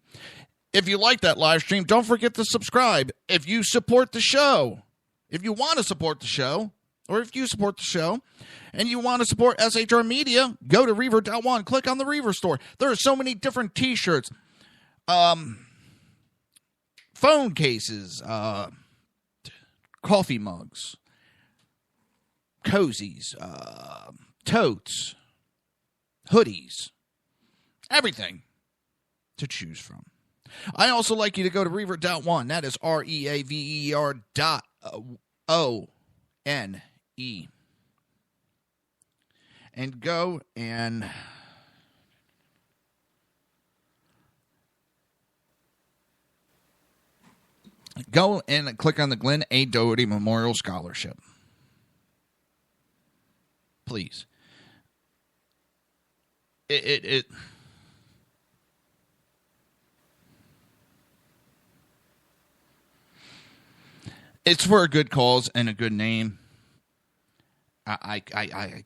If you like that live stream, don't forget to subscribe. If you support the show, if you want to support the show, or if you support the show and you want to support SHR Media, go to Reaver.one, click on the Reaver store. There are so many different t-shirts, phone cases, coffee mugs, cozies, totes, hoodies, everything to choose from. I also like you to go to Reaver.one. That is REAVER.ONE. And go and click on the Glenn A. Doherty Memorial Scholarship. Please. It's for a good cause and a good name. I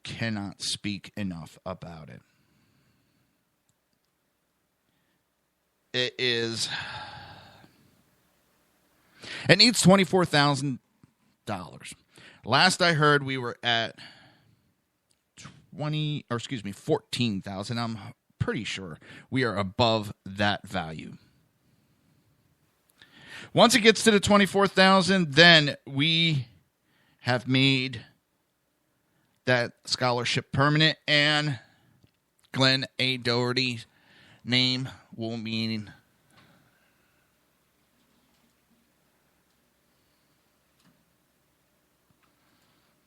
cannot speak enough about it. It needs $24,000. Last I heard, we were at $14,000. I'm pretty sure we are above that value. Once it gets to the $24,000, then we have made that scholarship permanent, and Glenn A. Doherty's name will mean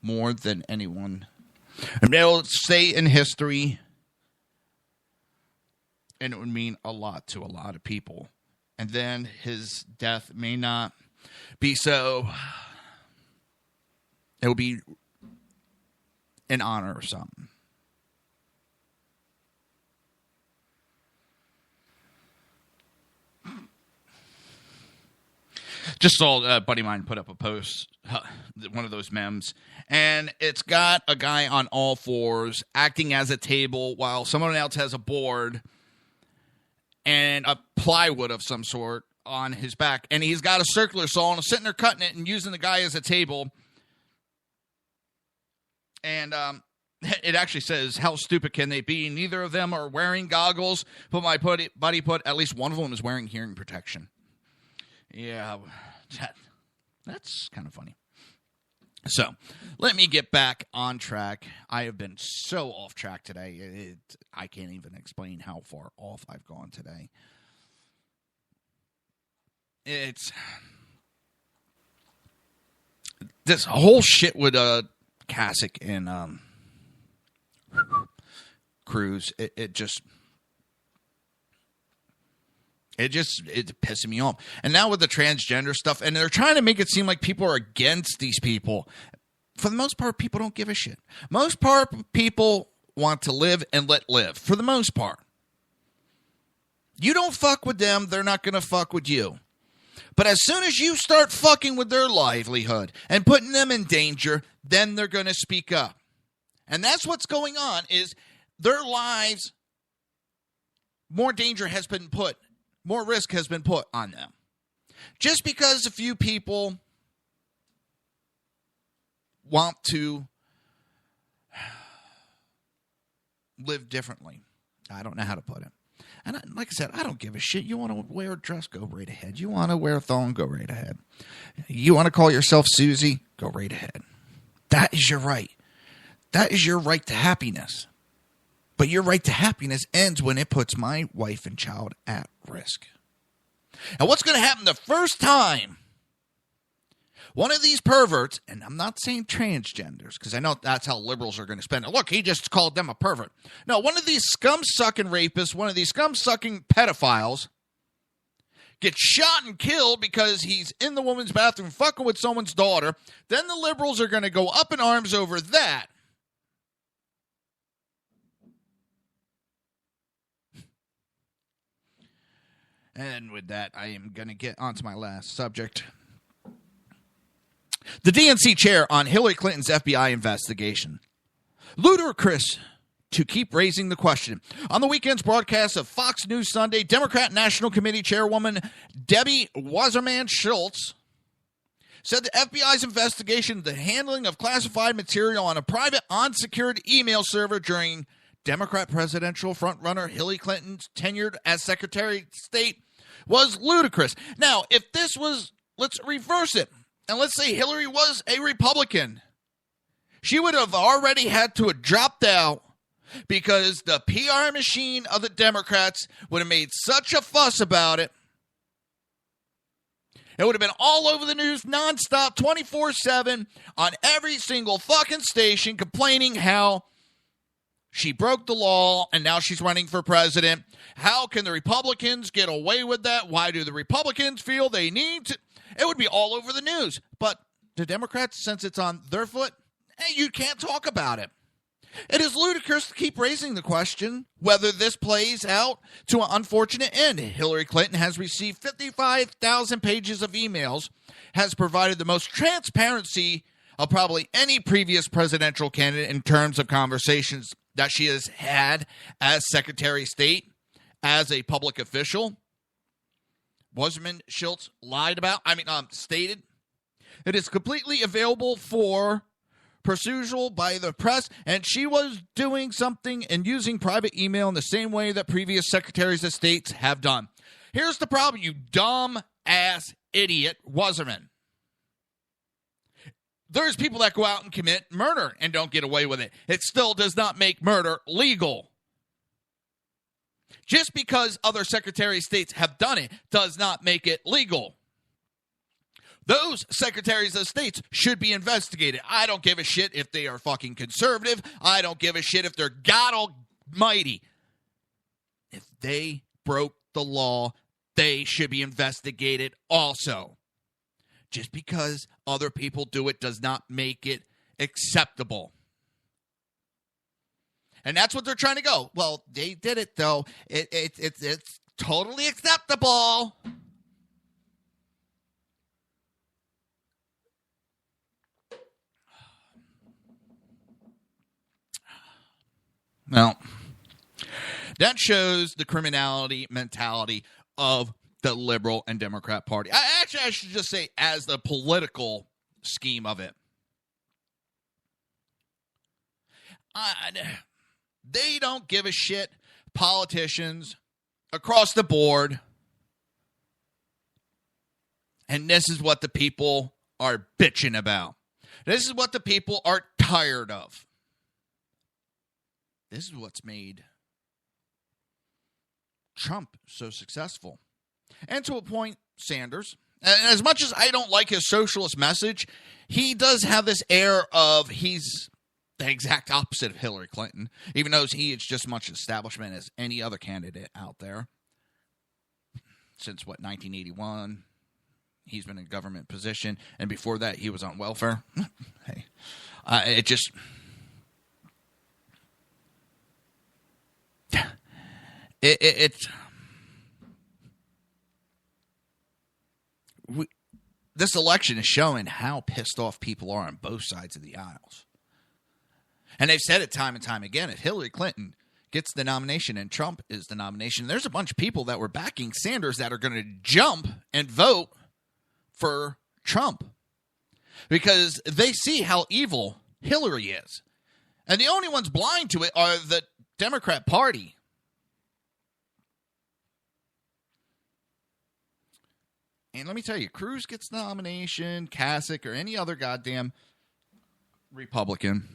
more than anyone. And it'll stay in history, and it would mean a lot to a lot of people. And then his death may not be so. It will be an honor or something. Just saw a buddy of mine put up a post, one of those memes, and it's got a guy on all fours acting as a table while someone else has a board and a plywood of some sort on his back. And he's got a circular saw and sitting there cutting it and using the guy as a table. And it actually says, how stupid can they be? Neither of them are wearing goggles. But my buddy put, at least one of them is wearing hearing protection. Yeah, that's kind of funny. So, let me get back on track. I have been so off track today. I can't even explain how far off I've gone today. It's this whole shit with Kasich and Cruz. It's pissing me off. And now with the transgender stuff, and they're trying to make it seem like people are against these people. For the most part, people don't give a shit. Most part, people want to live and let live. For the most part. You don't fuck with them, they're not going to fuck with you. But as soon as you start fucking with their livelihood and putting them in danger, then they're going to speak up. And that's what's going on, is their lives, more danger has been put, more risk has been put on them. Just because a few people want to live differently. I don't know how to put it. And like I said, I don't give a shit. You want to wear a dress, go right ahead. You want to wear a thong, go right ahead. You want to call yourself Susie, go right ahead. That is your right. That is your right to happiness. But your right to happiness ends when it puts my wife and child at risk. And what's going to happen the first time one of these perverts, and I'm not saying transgenders, because I know that's how liberals are going to spend it. Look, he just called them a pervert. No, one of these scum-sucking rapists, one of these scum-sucking pedophiles gets shot and killed because he's in the woman's bathroom fucking with someone's daughter. Then the liberals are going to go up in arms over that. And with that, I am going to get on to my last subject. The DNC chair on Hillary Clinton's FBI investigation. Ludicrous to keep raising the question. On the weekend's broadcast of Fox News Sunday, Democrat National Committee Chairwoman Debbie Wasserman Schultz said the FBI's investigation into the handling of classified material on a private unsecured email server during Democrat presidential frontrunner Hillary Clinton's tenure as Secretary of State was ludicrous. Now, if this was, let's reverse it, and let's say Hillary was a Republican, she would have already had to have dropped out because the PR machine of the Democrats would have made such a fuss about it. It would have been all over the news nonstop, 24/7, on every single fucking station complaining how she broke the law and now she's running for president. How can the Republicans get away with that? Why do the Republicans feel they need to? It would be all over the news. But the Democrats, since it's on their foot, hey, you can't talk about it. It is ludicrous to keep raising the question whether this plays out to an unfortunate end. Hillary Clinton has received 55,000 pages of emails, has provided the most transparency of probably any previous presidential candidate in terms of conversations that she has had as Secretary of State, as a public official. Wasserman Schultz stated it is completely available for perusal by the press, and she was doing something and using private email in the same way that previous secretaries of state have done. Here's the problem, you dumb ass idiot Wasserman. There's people that go out and commit murder and don't get away with it. It still does not make murder legal. Just because other secretaries of state have done it does not make it legal. Those secretaries of states should be investigated. I don't give a shit if they are fucking conservative. I don't give a shit if they're God Almighty. If they broke the law, they should be investigated also. Just because other people do it does not make it acceptable. And that's what they're trying to go. Well, they did it, though. It's totally acceptable. Well, that shows the criminality mentality of the liberal and Democrat Party. I should just say as the political scheme of it. They don't give a shit, politicians across the board. And this is what the people are bitching about. This is what the people are tired of. This is what's made Trump so successful. And to a point, Sanders. And as much as I don't like his socialist message, he does have this air of he's the exact opposite of Hillary Clinton, even though he is just as much establishment as any other candidate out there. Since, 1981, he's been in a government position. And before that, he was on welfare. Hey, it just... This election is showing how pissed off people are on both sides of the aisles. And they've said it time and time again. If Hillary Clinton gets the nomination and Trump is the nomination, there's a bunch of people that were backing Sanders that are going to jump and vote for Trump because they see how evil Hillary is. And the only ones blind to it are the Democrat Party. And let me tell you, Cruz gets the nomination, Kasich, or any other goddamn Republican,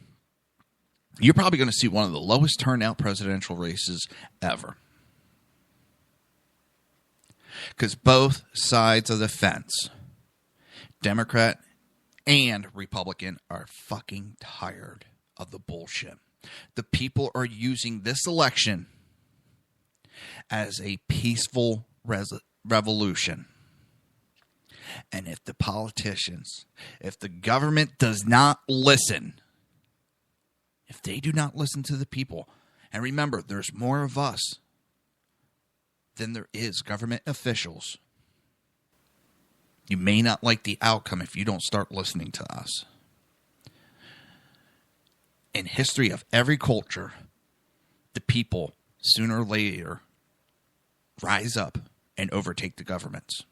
you're probably going to see one of the lowest turnout presidential races ever. Because both sides of the fence, Democrat and Republican, are fucking tired of the bullshit. The people are using this election as a peaceful revolution. And if the politicians, if the government does not listen, if they do not listen to the people, and remember, there's more of us than there is government officials, you may not like the outcome if you don't start listening to us. In history of every culture, the people, sooner or later, rise up and overtake the governments.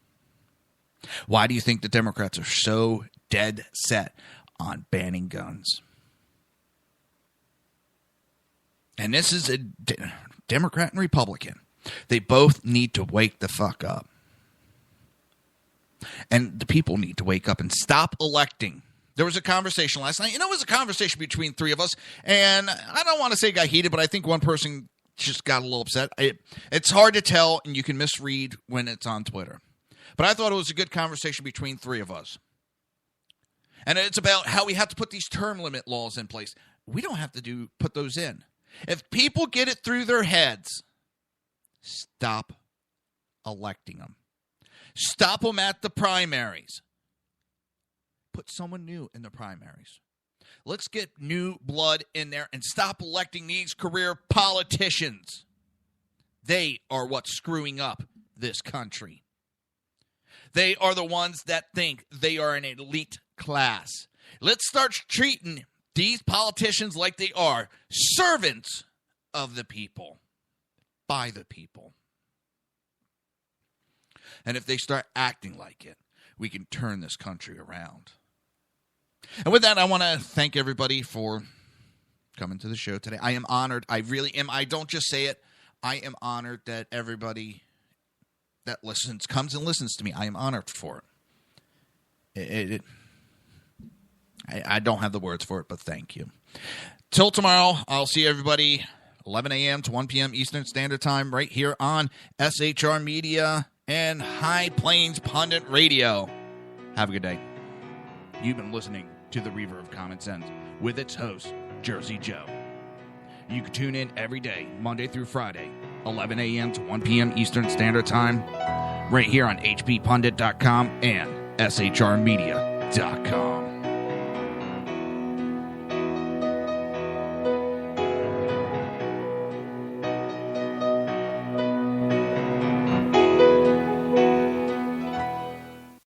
Why do you think the Democrats are so dead set on banning guns? And this is a Democrat and Republican. They both need to wake the fuck up. And the people need to wake up and stop electing. There was a conversation last night. It was a conversation between three of us. And I don't want to say it got heated, but I think one person just got a little upset. It's hard to tell, and you can misread when it's on Twitter. But I thought it was a good conversation between three of us. And it's about how we have to put these term limit laws in place. We don't have to put those in. If people get it through their heads, stop electing them. Stop them at the primaries. Put someone new in the primaries. Let's get new blood in there and stop electing these career politicians. They are what's screwing up this country. They are the ones that think they are an elite class. Let's start treating these politicians like they are servants of the people, by the people. And if they start acting like it, we can turn this country around. And with that, I want to thank everybody for coming to the show today. I am honored. I really am. I don't just say it. I am honored that everybody that listens comes and listens to me. I am honored for it. I don't have the words for it, but thank you. Till tomorrow, I'll see everybody 11 a.m. to 1 p.m. Eastern Standard Time right here on SHR Media and High Plains Pundit Radio. Have a good day. You've been listening to the Reaver of Common Sense with its host, Jersey Joe. You can tune in every day, Monday through Friday, 11 a.m. to 1 p.m. Eastern Standard Time, right here on hppundit.com and shrmedia.com.